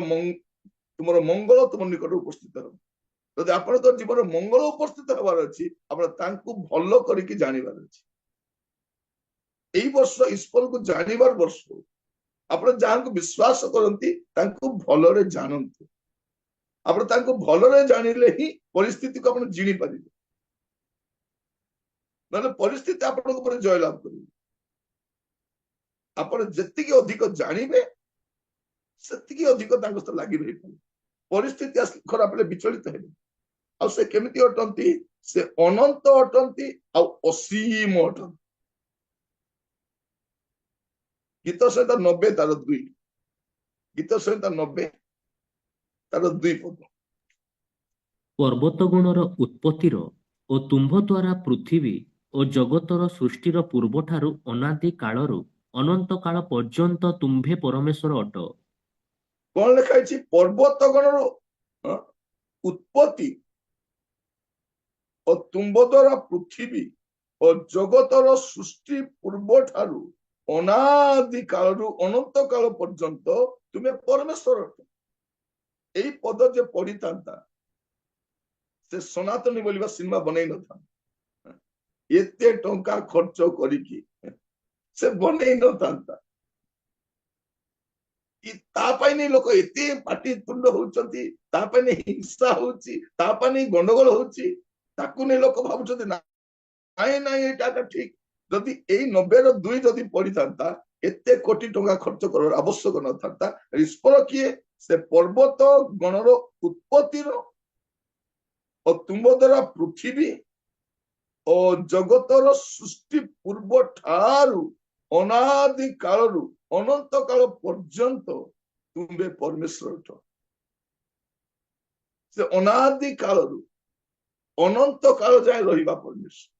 ମଙ୍ଗଳ ତୁମ ନିକଟରେ ଉପସ୍ଥିତ ହେବ। ଯଦି ଆପଣଙ୍କ ଜୀବନରେ ମଙ୍ଗଳ ଉପସ୍ଥିତ ହେବାର ଅଛି, ଆପଣ ତାଙ୍କୁ ଭଲ କରିକି ଜାଣିବାର ଅଛି। ଏଇ ବର୍ଷ ଈଶ୍ୱରକୁ ଜାଣିବାର ବର୍ଷ। ଆପଣ ଯାହାଙ୍କୁ ବିଶ୍ୱାସ କରନ୍ତି ତାଙ୍କୁ ଭଲରେ ଜାଣନ୍ତୁ। ଆପଣ ତାଙ୍କୁ ଭଲରେ ଜାଣିଲେ ହିଁ ପରିସ୍ଥିତିକୁ ଆପଣ ଜିଣି ପାରିବେ, ନହେଲେ ପରିସ୍ଥିତି ଆପଣଙ୍କ ଉପରେ ଜୟଲାଭ କରିବେ। ଆପଣ ଯେତିକି ଅଧିକ ଜାଣିବେ ସେତିକି ଅଧିକ ତାଙ୍କ ସହିତ ଲାଗି ରହିପାରିବେ। ପରିସ୍ଥିତି ଖରାପ ହେଲେ ବିଚଳିତ ହେବେ। ଆଉ ସେ କେମିତି ଅଟନ୍ତି? ସେ ଅନନ୍ତ ଅଟନ୍ତି ଆଉ ଅସୀମ ଅଟନ୍ତି। ଗୀତ ସଂହିତା 90 ତାର 2, ଗୀତ ସଂହିତା 90 ତାର 2 ପଦ। ପର୍ବତ ଗଣର ଉତ୍ପତ୍ତିର ଓ ତୁମ୍ଭ ଦ୍ୱାରା ପୃଥିବୀ ଓ ଜଗତର ସୃଷ୍ଟିର ପୂର୍ବଠାରୁ ଅନାଦି କାଳରୁ ଅନନ୍ତ କାଳ ପର୍ଯ୍ୟନ୍ତ ତୁମ୍ଭେ ପରମେଶ୍ୱର ଅଟ। କଣ ଲେଖା ହେଇଛି? ପର୍ବତ ଗଣର ଉତ୍ପତ୍ତି ଓ ତୁମ୍ଭ ଦ୍ୱାରା ପୃଥିବୀ ଓ ଜଗତର ସୃଷ୍ଟି ପୂର୍ବଠାରୁ ଅନାଦି କାଳରୁ ଅନନ୍ତ କାଳ ପର୍ଯ୍ୟନ୍ତ ତୁମେ ପରମେଶ୍ୱର ଅଟ। ଏଇ ପଦ ଯେ ପଢିଥାନ୍ତା, ସେ ସନାତନୀ ବୋଲିବା ସିନେମା ବନେଇ ନଥାନ୍ତା। ଏତେ ଟଙ୍କା ଖର୍ଚ୍ଚ କରିକି ସେ ବନେଇ ନଥାନ୍ତା। ତା ପାଇଁ ନେଇ ଲୋକ ଏତେ ପାଟିତୁଣ୍ଡ ହଉଛନ୍ତି, ତା ପାଇଁ ନେଇ ହିଂସା ହଉଛି, ତା ପାଇଁ ନେଇ ଗଣ୍ଡଗୋଳ ହଉଛି। ତାକୁ ନେଇ ଲୋକ ଭାବୁଛନ୍ତି ନାଇଁ ନାଇଁ ଏଇଟା ଠିକ। ଯଦି ଏଇ 90ର 2 ଯଦି ପଢିଥାନ୍ତା, एते कोटी टंका खर्च कर आवश्यक न था ईश्वर किए से पर्वत गणर उत्पत्तिर और तुम द्वारा पृथ्वी और जगतर सृष्टि पूर्व ठारू अनादि कालरू अनंत काल पर्यंत तुम्बे परमेश्वर अट से अनादि कालरू अनंत काल जाए रहिबा परमेश्वर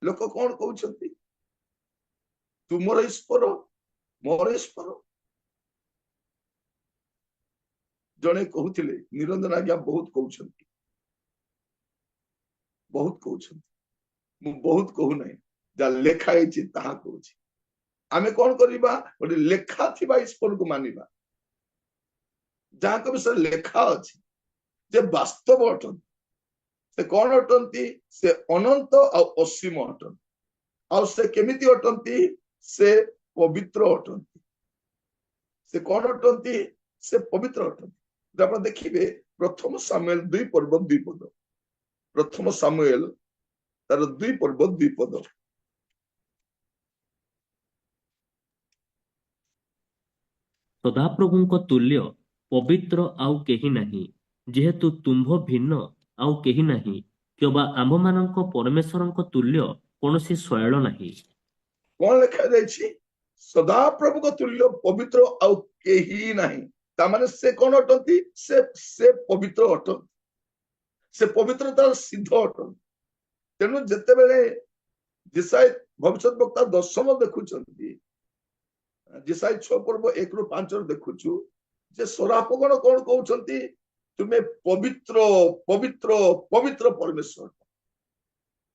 लोक कौन कहते तुमर ईश्वर मोर ईश्वर जड़े कहते निरंजन आज्ञा बहुत कहते बहुत कहूना जहाँ लेखाई कहूँ आमे कौन करवा गोटे लेखा थिबा ईश्वर को मानिबा जहाँ को विषय लेखा अच्छी जे वास्तव अटन से कौन अटंती से अनंत असीम अटन आ से केमिति अटंती से पवित्र अटंती से कौन अटंती से पवित्र अटंती आप देखिए प्रथम सामुएल 2 पर्व 2 पद प्रथम सामुएल तार 2 पर्व 2 पद ସଦାପ୍ରଭୁଙ୍କ ତୁଲ୍ୟ ପବିତ୍ର ଆଉ କେହି ନାହିଁ ଯେହେତୁ ତୁମ୍ଭ ଭିନ୍ନ ଆଉ କେହି ନାହିଁ କିମ୍ବା ଆମ୍ଭମାନଙ୍କ ପରମେଶ୍ୱରଙ୍କ ତୁଲ୍ୟ କୌଣସି ଶୈଳ ନାହିଁ। कौन लिखा जाइए सदा प्रभु को तुल्य पवित्र आउ केही नहीं तामाने से कौन अटंती से पवित्र अटंती से पवित्रता सिद्ध अटंती तेणु जिते बेले जिसाई भविष्य वक्ता दर्शन देखुचंती जिसाई 6 पर्व 1 ରୁ 5 देखुचु जे सरापगण कौन कहउचंती तुम्हें पवित्र पवित्र पवित्र परमेश्वर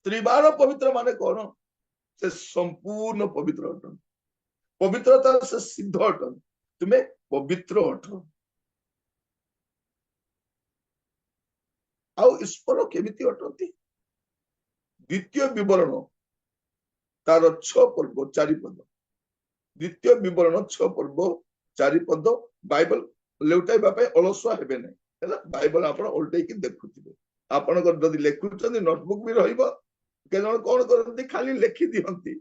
त्रिबार पवित्र माने कौन से संपूर्ण पवित्र अटन पवित्रता से सिद्ध अटन तुम्हें पवित्र अट आउ ईश्वर केमिति अटंती द्वितीय विवरण तार 6 पर्व 4 पद द्वितीय विवरण 6 पर्व 4 पद बाइबल लेउटाइबा पे अलसुआ हेबे नै हैला बाइबल आपण उल्टै कि देखुथिबे आपण जदि लेखुचंदी नोटबुक भी रहइबो के जण कोन करंती खाली लेखि दियंती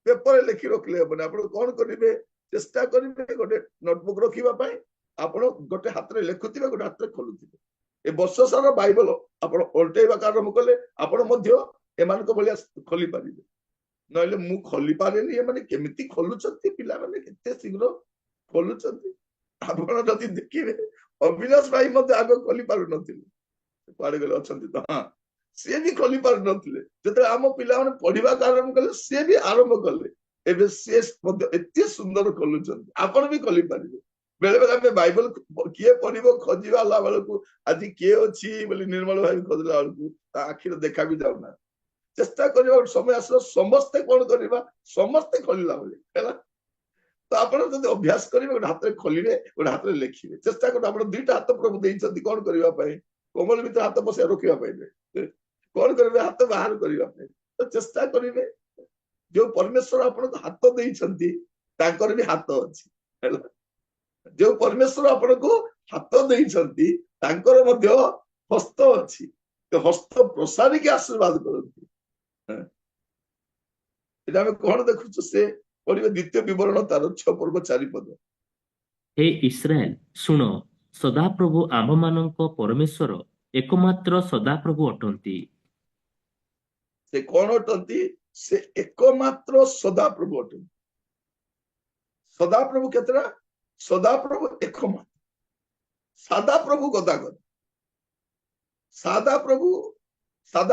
पेपर लेखि रखले हेबने आपण कोन करिवे चेष्टा करिवे गोटे नोटबुक रखिबा पई आपण गोटे हाथ रे लेखुथिबे गोटे हाथ रे खोलुथिबे ए वर्ष सारा बाइबल आपण उल्टैबा आरंभ कले आपण मध्य एमान को बलिया खोली पारिबे नहले मु खोली पारेनी ए माने केमिति खोलुचंती पिला माने केते शीघ्र खोलुचंती आपण जदि देखिबे अविनाश भाई मते आगो खोली पारु नथिले पारे गेले अछंती तो हां से भी खोली पार नथिले जते आम पिला माने पढिबा आरंभ कले से भी आरंभ कले एबे से मते एते सुंदर खोलुचंती आपण भी खोली पारिबे बेले बेले हमें बाइबल किए पढिबो खोजिबा ला बेलकु आज किए अछि बोली निर्मल भाई खोजला बेलकु ता आखिर देखा भी जाउना चेष्टा करबा समय आसलो समस्त कोन करबा समस्त खोलिला बोली हैला तो आपण जदि अभ्यास करिवे गोटे हाथ रे खोलिबे गोटे हाथ रे लेखिबे चेष्टा कर आपण दुईटा हाथ प्रभु देइछंती कोन करबा पई कोमल भीतर हाथ बसे रखिबा पई कोन करबे हाथ बाहर करबा पई तो चेष्टा करिवे जो परमेश्वर आपण को हाथ देइछंती तांकर भी हाथ अछि हैला जो परमेश्वर आपण को हाथ देइछंती तांकर मध्य हस्त अछि तो हस्त प्रसारी के आशीर्वाद करंती एटा हम कोन देखुछु से पढ़िबे द्वितीय विवरण तार 6 पर्व 4 पद हे इस्राएल ଶୁଣ ସଦାପ୍ରଭୁ ଆମ୍ଭମାନଙ୍କ ପରମେଶ୍ୱର ଏକମାତ୍ର ସଦାପ୍ରଭୁ ଅଟନ୍ତି। से कौन अटंती से एकमात्र सदा प्रभु अटंती सदा प्रभु केतरा सदा प्रभु एकमात्र सादा प्रभु गदागद सादा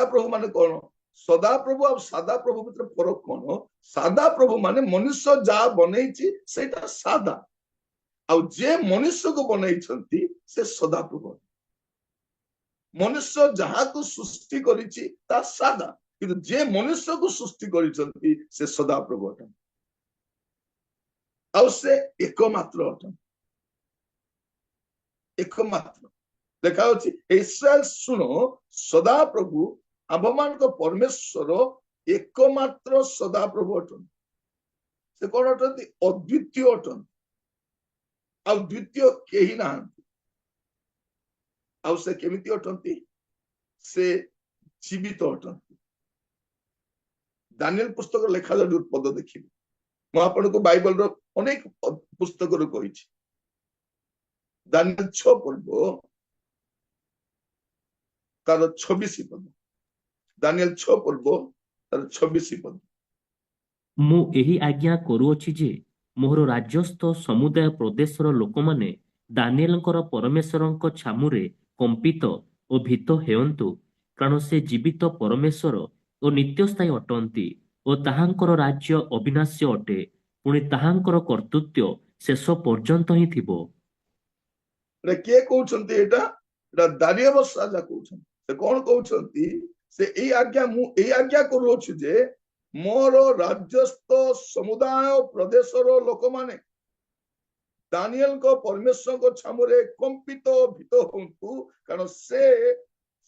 प्रभु माने कौन सदा प्रभु और सादा प्रभु भीतर फरक कौन सादा प्रभु माने मनुष्य जा बनैछि सेटा सादा आउ जे मनुष्य को बनैछंती से सदा प्रभु मनुष्य जहाँ को सृष्टि करिछि ता सादा किंतु जे मनुष्य को सृष्टि करिछंती से सदा प्रभु अटन आउ से एकमात्र अटन एकमात्र देखा होछि इस्राएल सुनो सदा प्रभु आम्भमान को परमेश्वर एकमात्र सदा प्रभु अटन से कौन अटंती अद्वितीय अटन अद्वितीय केही नाहंती आउ से केमिति अटंती से जीवित अटंती ଦାନିଏଲ ପୁସ୍ତକ ଲେଖାଯାଉଛି ପଦ ଦେଖିବେ। ମୁଁ ଆପଣଙ୍କୁ ବାଇବଲର ଅନେକ ପୁସ୍ତକରୁ କହିଛି। ଦାନିଏଲ 6 ପର୍ବ ତାର 26 ପଦ। ଦାନିଏଲ 6 ପର୍ବ ତାର 26 ପଦ। ମୁଁ ଏହି ଆଜ୍ଞା କରୁଅଛି ଯେ ମୋହର ରାଜ୍ୟସ୍ଥ ସମୁଦାୟ ପ୍ରଦେଶର ଲୋକମାନେ ଦାନିଏଲଙ୍କର ପରମେଶ୍ୱରଙ୍କ ଛାମୁରେ କମ୍ପିତ ଓ ଭୀତ ହେଅନ୍ତୁ, କାରଣ ସେ ଜୀବିତ ପରମେଶ୍ୱର ଓ ନିତ୍ୟସ୍ଥାୟୀ ଅଟନ୍ତି ଓ ତାହାଙ୍କର ରାଜ୍ୟ ଅବିନାଶ୍ୟ ଅଟେ, ପୁଣି ତାହାଙ୍କର କର୍ତ୍ତୃତ୍ୱ ଶେଷ ପର୍ଯ୍ୟନ୍ତ ହିଁ ଥିବ। ଏଟା କିଏ କହୁଛନ୍ତି? ଏଟା ଦାରିୟବସ ରାଜା କହୁଛନ୍ତି। ସେ କଣ କହୁଛନ୍ତି? ସେ ମୁଁ ଏଇ ଆଜ୍ଞା କରୁଅଛି ଯେ ମୋର ରାଜ୍ୟସ୍ଥ ସମୁଦାୟ ପ୍ରଦେଶର ଲୋକମାନେ ଦାନିଏଲଙ୍କ ପରମେଶ୍ୱରଙ୍କ ଛାମୁରେ କମ୍ପିତ ଭୀତ ହୁଅନ୍ତୁ, କାରଣ ସେ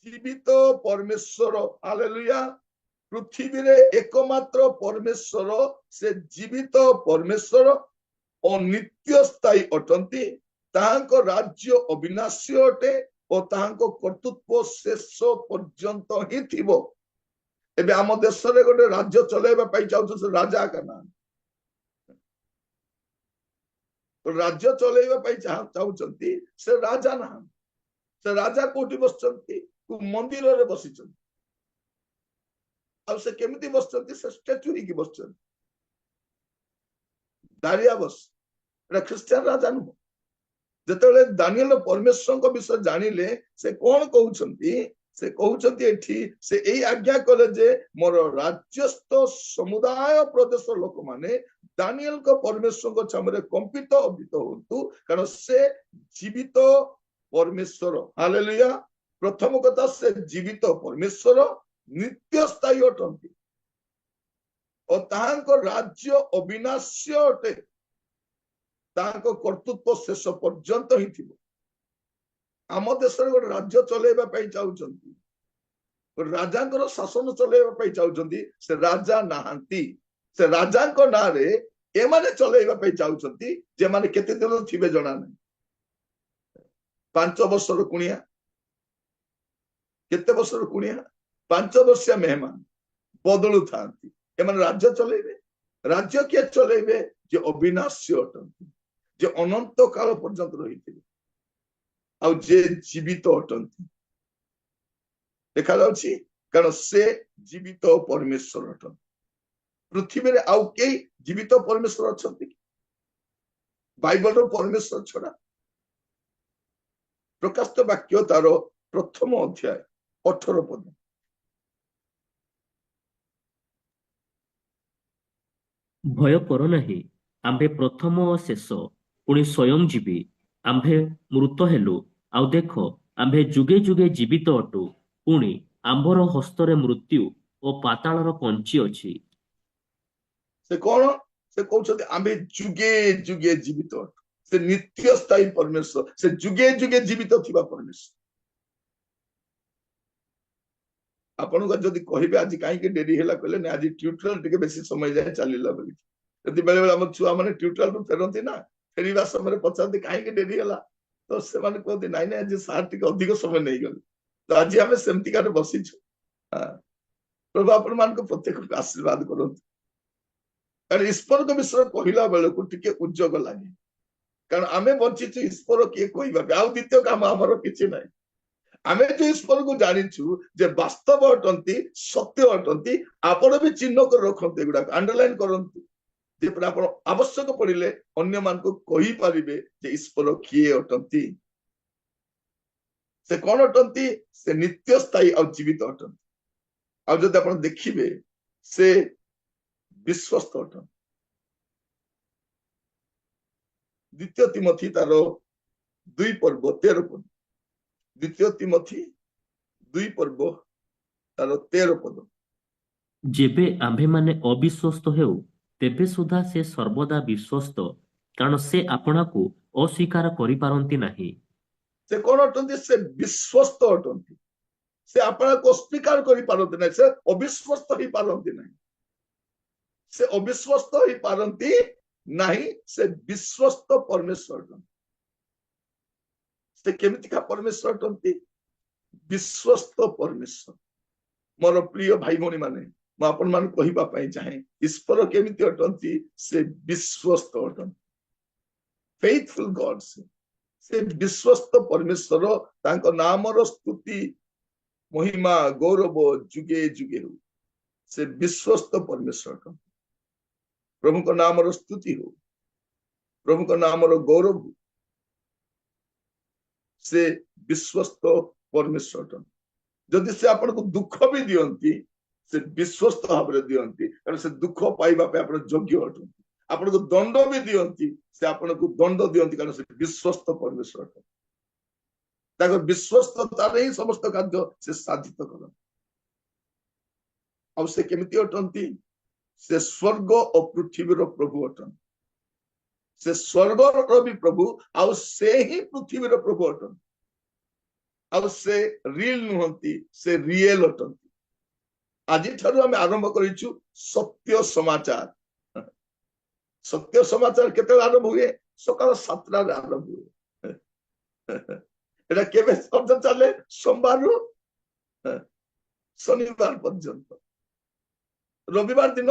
ଜୀବିତ ପରମେଶ୍ୱର। ହାଲେଲୁୟା। ପୃଥିବୀରେ ଏକମାତ୍ର ପରମେଶ୍ୱର, ସେ ଜୀବିତ ପରମେଶ୍ୱର ଓ ନିତ୍ୟ ସ୍ଥାୟୀ ଅଟନ୍ତି। ତାହାଙ୍କ ରାଜ୍ୟ ଅବିନାଶୀ ଅଟେ ଓ ତାହାଙ୍କ କର୍ତ୍ତୃତ୍ୱ ଶେଷ ପର୍ଯ୍ୟନ୍ତ ହିଁ ଥିବ। ଏବେ ଆମ ଦେଶରେ ଗୋଟେ ରାଜ୍ୟ ଚଲେଇବା ପାଇଁ ଚାହୁଁଛନ୍ତି, ସେ ରାଜା ଏକା ନାହାନ୍ତି। ରାଜ୍ୟ ଚଲେଇବା ପାଇଁ ଚାହୁଁଛନ୍ତି, ସେ ରାଜା ନାହାନ୍ତି। ସେ ରାଜା କୋଉଠି ବସିଛନ୍ତି? ମନ୍ଦିରରେ ବସିଛନ୍ତି। ଆଉ ସେ କେମିତି ବସିଛନ୍ତି? ସେ ଷ୍ଟାଚ୍ୟୁ ହେଇକି ବସିଛନ୍ତି। ଦାରିୟାବସ ଏଟା ଖ୍ରୀଷ୍ଟିଆନ ରାଜା ନୁହଁ। ଯେତେବେଳେ ଦାନିଏଲ ପରମେଶ୍ୱରଙ୍କ ବିଷୟ ଜାଣିଲେ, ସେ କଣ କହୁଛନ୍ତି? ସେ କହୁଛନ୍ତି ଏଠି ସେ ଏଇ ଆଜ୍ଞା କଲେ ଯେ ମୋର ରାଜ୍ୟସ୍ଥ ସମୁଦାୟ ପ୍ରଦେଶର ଲୋକମାନେ ଦାନିଏଲଙ୍କ ପରମେଶ୍ୱରଙ୍କ ଛାମୁରେ କମ୍ପିତ ଅଭିତ ହୁଅନ୍ତୁ, କାରଣ ସେ ଜୀବିତ ପରମେଶ୍ୱର। ହାଲେଲୁୟା। ପ୍ରଥମ କଥା, ସେ ଜୀବିତ ପରମେଶ୍ୱର, ନିତ୍ୟ ସ୍ଥାୟୀ ଅଟନ୍ତି ଓ ତାହାଙ୍କ ରାଜ୍ୟ ଅବିନାଶ୍ୟ ଅଟେ। ତାହାଙ୍କ କର୍ତ୍ତୃତ୍ୱ ଶେଷ ପର୍ଯ୍ୟନ୍ତ ହିଁ ଥିବ। ଆମ ଦେଶରେ ଗୋଟେ ରାଜ୍ୟ ଚଲେଇବା ପାଇଁ ଚାହୁଁଛନ୍ତି, ରାଜାଙ୍କର ଶାସନ ଚଲେଇବା ପାଇଁ ଚାହୁଁଛନ୍ତି, ସେ ରାଜା ନାହାନ୍ତି। ସେ ରାଜାଙ୍କ ନାଁରେ ଏମାନେ ଚଲେଇବା ପାଇଁ ଚାହୁଁଛନ୍ତି, ଯେମାନେ କେତେ ଦିନ ଥିବେ ଜଣା ନାହିଁ। 5 ବର୍ଷର କୁଣିଆ, କେତେ ବର୍ଷର କୁଣିଆ, 5 ବର୍ଷିଆ ମେହମାନ ବଦଳୁଥାନ୍ତି। ଏମାନେ ରାଜ୍ୟ ଚଲେଇବେ। ରାଜ୍ୟ କିଏ ଚଲେଇବେ? ଯେ ଅବିନାଶ୍ୟ ଅଟନ୍ତି, ଯେ ଅନନ୍ତ କାଳ ପର୍ଯ୍ୟନ୍ତ ରହିଥିବେ, ଆଉ ଯେ ଜୀବିତ ଅଟନ୍ତି। ଦେଖାଯାଉଛି, କାରଣ ସେ ଜୀବିତ ପରମେଶ୍ୱର ଅଟନ୍ତି। ପୃଥିବୀରେ ଆଉ କେହି ଜୀବିତ ପରମେଶ୍ୱର ଅଛନ୍ତି? ବାଇବଲର ପରମେଶ୍ୱର ଛଡା। ପ୍ରକାଶିତ ବାକ୍ୟ ତାର 1ମ ଅଧ୍ୟାୟ 18 ପଦ। ଭୟ କର ନାହିଁ, ଆମ୍ଭେ ପ୍ରଥମ ଓ ଶେଷ, ପୁଣି ସ୍ୱୟଂ ଜୀବି। ଆମ୍ଭେ ମୃତ ହେଲୁ, ଆଉ ଦେଖ ଆମ୍ଭେ ଯୁଗେ ଯୁଗେ ଜୀବିତ ଅଟୁ, ପୁଣି ଆମ୍ଭର ହସ୍ତରେ ମୃତ୍ୟୁ ଓ ପାତାଳର କଞ୍ଚି ଅଛି। ସେ କଣ? ସେ କହୁଛନ୍ତି ଆମ୍ଭେ ଯୁଗେ ଯୁଗେ ଜୀବିତ ଅଟୁ। ସେ ନିତ୍ୟ ସ୍ଥାୟୀ ପରମେଶ୍ୱର, ସେ ଯୁଗେ ଯୁଗେ ଜୀବିତ ଥିବା ପରମେଶ୍ୱର। ଆପଣଙ୍କୁ ଯଦି କହିବେ ଆଜି କାହିଁକି ଡେରି ହେଲା, କହିଲେ ନା ଆଜି ଟ୍ୟୁଟୋରିଆଲ ଟିକେ ବେଶୀ ସମୟ ଯାଏ ଚାଲିଲା ବୋଲି। ଯଦି ବେଳେ ବେଳେ ଆମ ଛୁଆ ମାନେ ଟ୍ୟୁଟୋରିଆଲରୁ ଫେରନ୍ତି ନା, ଫେରିବା ସମୟରେ ପଚାରନ୍ତି କାହିଁକି ଡେରି ହେଲା, ତ ସେମାନେ କୁହନ୍ତି ନାଇଁ ନାଇଁ ଆଜି ସାର୍ ଟିକେ ଅଧିକ ସମୟ ନେଇଗଲେ। ତ ଆଜି ଆମେ ସେମିତିକାରେ ବସିଛୁ। ପ୍ରଭୁ ଆପଣମାନଙ୍କ ପ୍ରତ୍ୟେକକୁ ଆଶୀର୍ବାଦ କରନ୍ତୁ। କାରଣ ଈଶ୍ୱରଙ୍କ ବିଷୟରେ କହିଲା ବେଳକୁ ଟିକେ ଉଦ୍ଯୋଗ ଲାଗେ, କାରଣ ଆମେ ବଞ୍ଚିଛୁ ଈଶ୍ୱର କିଏ କହିବା ପାଇଁ, ଆଉ ଦ୍ୱିତୀୟ କାମ ଆମର କିଛି ନାହିଁ। ଆମେ ଯୋଉ ଈଶ୍ୱରକୁ ଜାଣିଛୁ ଯେ ବାସ୍ତବ ଅଟନ୍ତି, ସତ୍ୟ ଅଟନ୍ତି, ଆପଣ ବି ଚିହ୍ନ କରି ରଖନ୍ତୁ, ଏଗୁଡାକ ଅଣ୍ଡରଲାଇନ କରନ୍ତୁ, ଯେପରି ଆପଣ ଆବଶ୍ୟକ ପଡିଲେ ଅନ୍ୟମାନଙ୍କୁ କହିପାରିବେ ଯେ ଈଶ୍ୱର କିଏ ଅଟନ୍ତି। ସେ କଣ ଅଟନ୍ତି? ସେ ନିତ୍ୟ ସ୍ଥାୟୀ ଆଉ ଜୀବିତ ଅଟନ୍ତି। ଆଉ ଯଦି ଆପଣ ଦେଖିବେ, ସେ ବିଶ୍ୱସ୍ତ ଅଟନ୍ତି। 2 ତିମୋଥୀ ତାର 2 ପର୍ବ 13 ପଦ। 2 ତିମୋଥୀ 2 ପର୍ବ ତାର 13 ପଦ। ଯେବେ ଆମ୍ଭେମାନେ ଅବିଶ୍ୱସ୍ତ ହେଉ, ତେବେ ସୁଦ୍ଧା ସେ ସର୍ବଦା ବିଶ୍ୱସ୍ତ, କାରଣ ସେ ଆପଣାକୁ ଅସ୍ୱୀକାର କରିପାରନ୍ତି ନାହିଁ। ସେ କଣ ଅଟନ୍ତି? ସେ ବିଶ୍ୱସ୍ତ ଅଟନ୍ତି। ସେ ଆପଣଙ୍କୁ ଅସ୍ୱୀକାର କରିପାରନ୍ତି ନାହିଁ, ସେ ଅବିଶ୍ୱସ୍ତ ହେଇପାରନ୍ତି ନାହିଁ। ସେ ଅବିଶ୍ୱସ୍ତ ହେଇପାରନ୍ତି ନାହିଁ, ସେ ବିଶ୍ୱସ୍ତ ପରମେଶ୍ୱର ଅଟନ୍ତି। ସେ କେମିତିକା ପରମେଶ୍ୱର ଅଟନ୍ତି? ବିଶ୍ୱସ୍ତ ପରମେଶ୍ୱର। ମୋର ପ୍ରିୟ ଭାଇ ଭଉଣୀ ମାନେ, ମୁଁ ଆପଣ ମାନଙ୍କୁ କହିବା ପାଇଁ ଚାହେଁ ଈଶ୍ୱର କେମିତି ଅଟନ୍ତି ସେ ବିଶ୍ୱସ୍ତ ଅଟନ୍ତି ଫେଥଫୁଲ ଗଡ ସେ ବିଶ୍ୱସ୍ତ ପରମେଶ୍ୱର ତାଙ୍କ ନାମର ସ୍ତୁତି महिमा गौरव जुगे जुगे हो से विश्वस्त परमेश्वर का प्रभु का नाम स्तुति हो प्रभु का नाम गौरव हो से विश्वस्त परमेश्वर का जदि से आपन को दुख भी दियंती से विश्वस्त भाव दियंती कारण से दुख पाइबा पे आपण योग्य अटंती आपन को दंड भी दियंती से आपन को दंड दियंती कारण से विश्वस्त परमेश्वर का विश्वस्तता ही समस्त कार्य से साधित कर से केमिति अटंती से स्वर्ग और पृथ्वी प्रभु अटंती से स्वर्ग भी प्रभु आउ से ही पृथ्वी प्रभु अटंती आउ से रियल नुहंती से रियल अटंती आज ठारू आम आरंभ करिछु सत्य समाचार केते आरंभ हुए सकाल 7 आरंभ हुए এটা কেবে সপ্তাহ চলে সোমবার শনিবার পর্যন্ত রবিবার দিন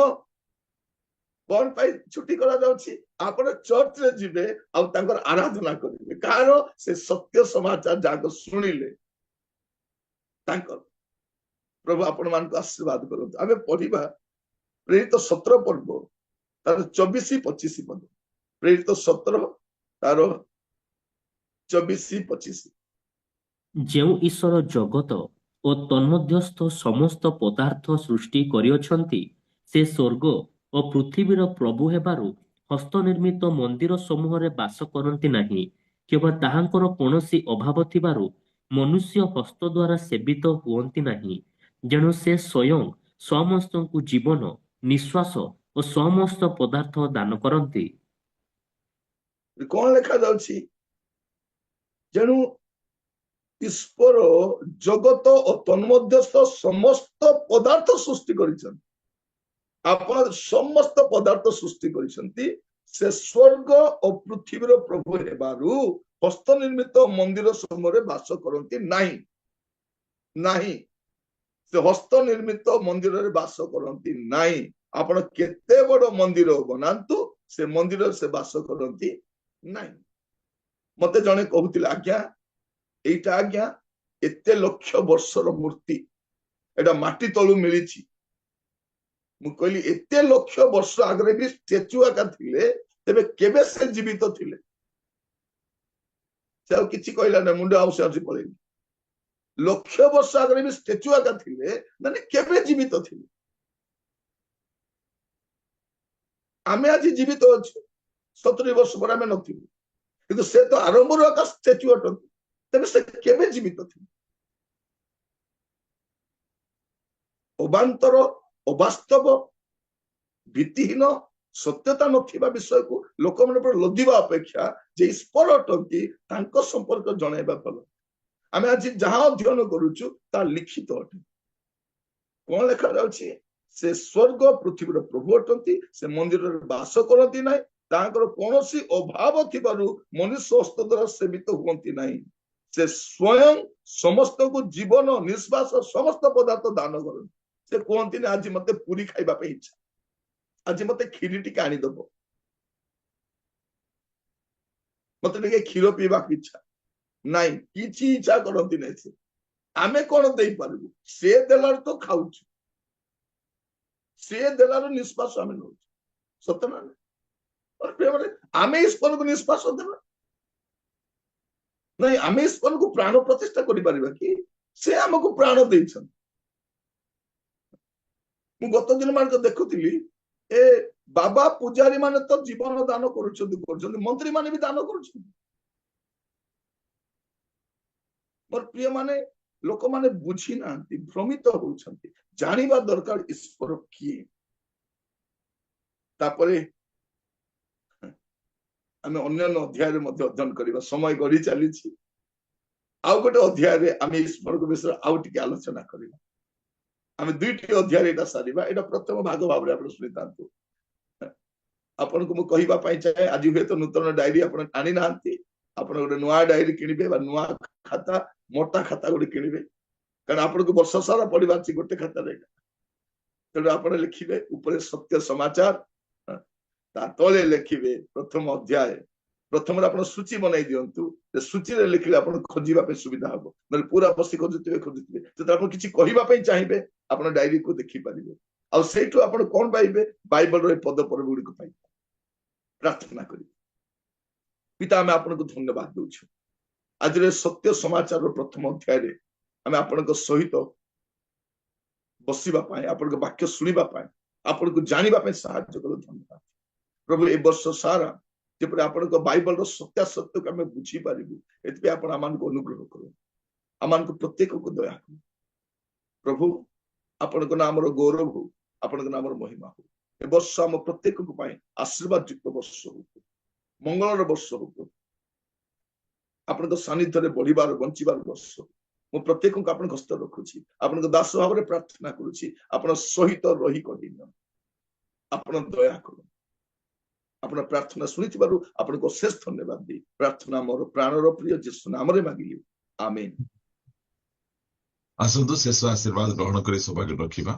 কোন পাই ছুটি করা যাଉଛି ଆପଣ ଚର୍ଚ୍ଚ ରେ ଯିବେ ଆଉ ତାଙ୍କର ଆରାଧନା କରିବେ କାରଣ ସେ ସତ୍ୟ ସମାଚାର ଯାକ ଶୁଣିଲେ ତାଙ୍କର ପ୍ରଭୁ ଆପଣ ମାନଙ୍କୁ ଆଶୀର୍ବାଦ କରନ୍ତୁ ଆମେ ପଢିବା ପ୍ରେରିତ 17 ପର୍ବ ତାର 24-25 ପଦ ପ୍ରେରିତ 17 ତାର 24-25 ଯେଉଁ ଈଶ୍ୱର ଜଗତ ଓ ତନ୍ମଧ୍ୟସ୍ଥ ସମସ୍ତ ପଦାର୍ଥ ସୃଷ୍ଟି କରିଅଛନ୍ତି ସେ ସ୍ୱର୍ଗ ଓ ପୃଥିବୀର ପ୍ରଭୁ ହେବାରୁ ହସ୍ତନିର୍ମିତ ମନ୍ଦିର ସମୂହରେ ବାସ କରନ୍ତି ନାହିଁ କେବଳ ତାହାଙ୍କର କୌଣସି ଅଭାବ ଥିବାରୁ ମନୁଷ୍ୟ ହସ୍ତ ଦ୍ୱାରା ସେବିତ ହୁଅନ୍ତି ନାହିଁ ଯେଣୁ ସେ ସ୍ୱୟଂ ସମସ୍ତଙ୍କୁ ଜୀବନ ନିଶ୍ୱାସ ଓ ସମସ୍ତ ପଦାର୍ଥ ଦାନ କରନ୍ତି କଣ ଲେଖା ଯାଉଛି ଯେଣୁ ଈଶ୍ୱର ଜଗତ ଓ ତନ୍ମଧ୍ୟସ୍ଥ ସମସ୍ତ ପଦାର୍ଥ ସୃଷ୍ଟି କରିଛନ୍ତି ଆପଣ ସମସ୍ତ ପଦାର୍ଥ ସୃଷ୍ଟି କରିଛନ୍ତି ସେ ସ୍ୱର୍ଗ ଓ ପୃଥିବୀର ପ୍ରଭୁ ହେବାରୁ ହସ୍ତ ନିର୍ମିତ ମନ୍ଦିର ସମୟରେ ବାସ କରନ୍ତି ନାହିଁ ସେ ହସ୍ତ ନିର୍ମିତ ମନ୍ଦିରରେ ବାସ କରନ୍ତି ନାହିଁ ଆପଣ କେତେ ବଡ ମନ୍ଦିର ବନାନ୍ତୁ ସେ ମନ୍ଦିରରେ ସେ ବାସ କରନ୍ତି ନାହିଁ ମତେ ଜଣେ କହୁଥିଲେ ଆଜ୍ଞା এইটা আজ্ঞা এতে লক্ষ বর্ষর মূর্তি এটা মাটি তলু মিলিছি মু কইলি এতে লক্ষ বর্ষ আগে भी স্ট্যাচু আকা থিলে তেবে কেবে সে জীবিত থিলে সে আর কিছু কইলা না মুন্ডে আউসে আসি পড়েনি লক্ষ বর্ষ আগে भी স্ট্যাচু আকা থিলে মানে কেবে জীবিত থিলে আমি আজ জীবিত আছি 70 বর্ষ পরে আমি নথিবু কিন্তু সে তো আরম্ভর আকা স্ট্যাচু অটନ୍ତି ତେବେ ସେ କେବେ ଜୀବିତ ଥିଲେ ଅବାନ୍ତର ଅବାସ୍ତବ ଭିତ୍ତିହୀନ ସତ୍ୟତା ନଥିବା ବିଷୟକୁ ଲୋକମାନେ ଉପରେ ଲଦିବା ଅପେକ୍ଷା ଯେ ଈଶ୍ୱର ଅଟନ୍ତି ତାଙ୍କ ସମ୍ପର୍କ ଜଣାଇବା ଭଲ ଆମେ ଆଜି ଯାହା ଅଧ୍ୟୟନ କରୁଛୁ ତାହା ଲିଖିତ ଅଟେ କଣ ଲେଖା ଯାଉଛି ସେ ସ୍ୱର୍ଗ ପୃଥିବୀର ପ୍ରଭୁ ଅଟନ୍ତି ସେ ମନ୍ଦିରରେ ବାସ କରନ୍ତି ନାହିଁ ତାଙ୍କର କୌଣସି ଅଭାବ ଥିବାରୁ ମନୁଷ୍ୟ ହସ୍ତ ଦ୍ୱାରା ସେବିତ ହୁଅନ୍ତି ନାହିଁ से स्वयं समस्त को जीवन निश्वास समस्त पदार्थ दान करते से कहते आज मत पूरी खाइबा पे इच्छा आज मत क्षीरी टी आनीदब मत क्षीर पीवा इच्छा नाई किसी इच्छा करती नहीं से आम कौन दे पारू से देलार तो खाऊ से देलार निश्वास आम नौ सत ना आम ईश्वर को निश्वास देवा नहीं आम ईश्वर को प्राण प्रतिष्ठा करि परिबा कि से हमको प्राण देइछन मु गत दिन मान देखुथिली ए बाबा पूजारी माने तो जीवन दान करुछन मंत्री माने भी दान करुछन मोर प्रिय माने लोक माने बुझी नांती भ्रमित होउछंती जानिबा दरकार ईश्वर किए तापरे आम अन्य अध्याय अध्ययन करवा समय गढ़ी चली आउ गोटे अध्याय आम ईश्वर विषय आउ टे आलोचना करवा आम दुईटी अध्याय सारिबा एटा प्रथम भाग भाव शुणी था आपन को मु कहिबा पई चाहे आज हुए तो नूतन डायरी आपन आनी नांती आपन गोटे नुआ डायरी किनिबे बा नुआ खाता मोटा खाता गोटे किनिबे कारण आपन को वर्ष सारा पढ़िबा अछि गोटे खाता रे ତେଣୁ ଆପଣ ଲେଖିବେ ଉପରେ ସତ୍ୟ ସମାଚାର, ତା ତଳେ ଲେଖିବେ ପ୍ରଥମ ଅଧ୍ୟାୟ। ପ୍ରଥମରେ ଆପଣ ସୂଚୀ ବନେଇ ଦିଅନ୍ତୁ, ସୂଚୀରେ ଲେଖିଲେ ଆପଣ ଖୋଜିବା ପାଇଁ ସୁବିଧା ହବ। ନହେଲେ ପୁରା ବସି ଖୋଜୁଥିବେ ଯେତେବେଳେ ଆପଣ କିଛି କହିବା ପାଇଁ ଚାହିଁବେ ଆପଣ ଡାଏରୀକୁ ଦେଖିପାରିବେ। ଆଉ ସେଇଠୁ ଆପଣ କଣ ପାଇବେ? ବାଇବଲର ଏ ପଦ ପର୍ବ ଗୁଡିକ ପାଇବେ। ପ୍ରାର୍ଥନା କରିବେ। ପିତା, ଆମେ ଆପଣଙ୍କୁ ଧନ୍ୟବାଦ ଦଉଛୁ। ଆଜିର ସତ୍ୟ ସମାଚାରର ପ୍ରଥମ ଅଧ୍ୟାୟରେ ଆମେ ଆପଣଙ୍କ ସହିତ ବସିବା ପାଇଁ, ଆପଣଙ୍କ ବାକ୍ୟ ଶୁଣିବା ପାଇଁ, ଆପଣଙ୍କୁ ଜାଣିବା ପାଇଁ ସାହାଯ୍ୟ କର। ଧନ୍ୟବାଦ ପ୍ରଭୁ। ଏ ବର୍ଷ ସାରା ଯେପରି ଆପଣଙ୍କ ବାଇବଲର ସତ୍ୟାସତ୍ୟକୁ ଆମେ ବୁଝିପାରିବୁ, ଏଥିପାଇଁ ଆପଣ ଆମମାନଙ୍କୁ ଅନୁଗ୍ରହ କରନ୍ତୁ। ଆମମାନଙ୍କୁ ପ୍ରତ୍ୟେକକୁ ଦୟା କରୁ ପ୍ରଭୁ। ଆପଣଙ୍କ ନାମର ଗୌରବ ହଉ, ଆପଣଙ୍କ ନାମର ମହିମା ହଉ। ଏ ବର୍ଷ ଆମ ପ୍ରତ୍ୟେକଙ୍କ ପାଇଁ ଆଶୀର୍ବାଦ ଯୁକ୍ତ ବର୍ଷ ହଉ, ମଙ୍ଗଳର ବର୍ଷ ହଉ, ଆପଣଙ୍କ ସାନ୍ନିଧ୍ୟରେ ବଢିବାର ବଞ୍ଚିବାର ବର୍ଷ। ମୁଁ ପ୍ରତ୍ୟେକଙ୍କୁ ଆପଣଙ୍କ ହସ୍ତ ରଖୁଛି, ଆପଣଙ୍କ ଦାସ ଭାବରେ ପ୍ରାର୍ଥନା କରୁଛି, ଆପଣ ସହିତ ରହି କହିଦିଅ, ଆପଣ ଦୟା କରନ୍ତୁ। ଆପଣ ପ୍ରାର୍ଥନା ଶୁଣିଥିବାରୁ ଆପଣଙ୍କୁ ଅଶେଷ ଧନ୍ୟବାଦ ଦେଇ ପ୍ରାର୍ଥନା ମୋର ପ୍ରାଣର ପ୍ରିୟ ଯୀଶୁ ନାମରେ ମାଗିଲି, ଆମେନ୍। ଆସନ୍ତୁ ଶେଷ ଆଶୀର୍ବାଦ ଗ୍ରହଣ କରି ସୌଭାଗ୍ୟ ରଖିବା।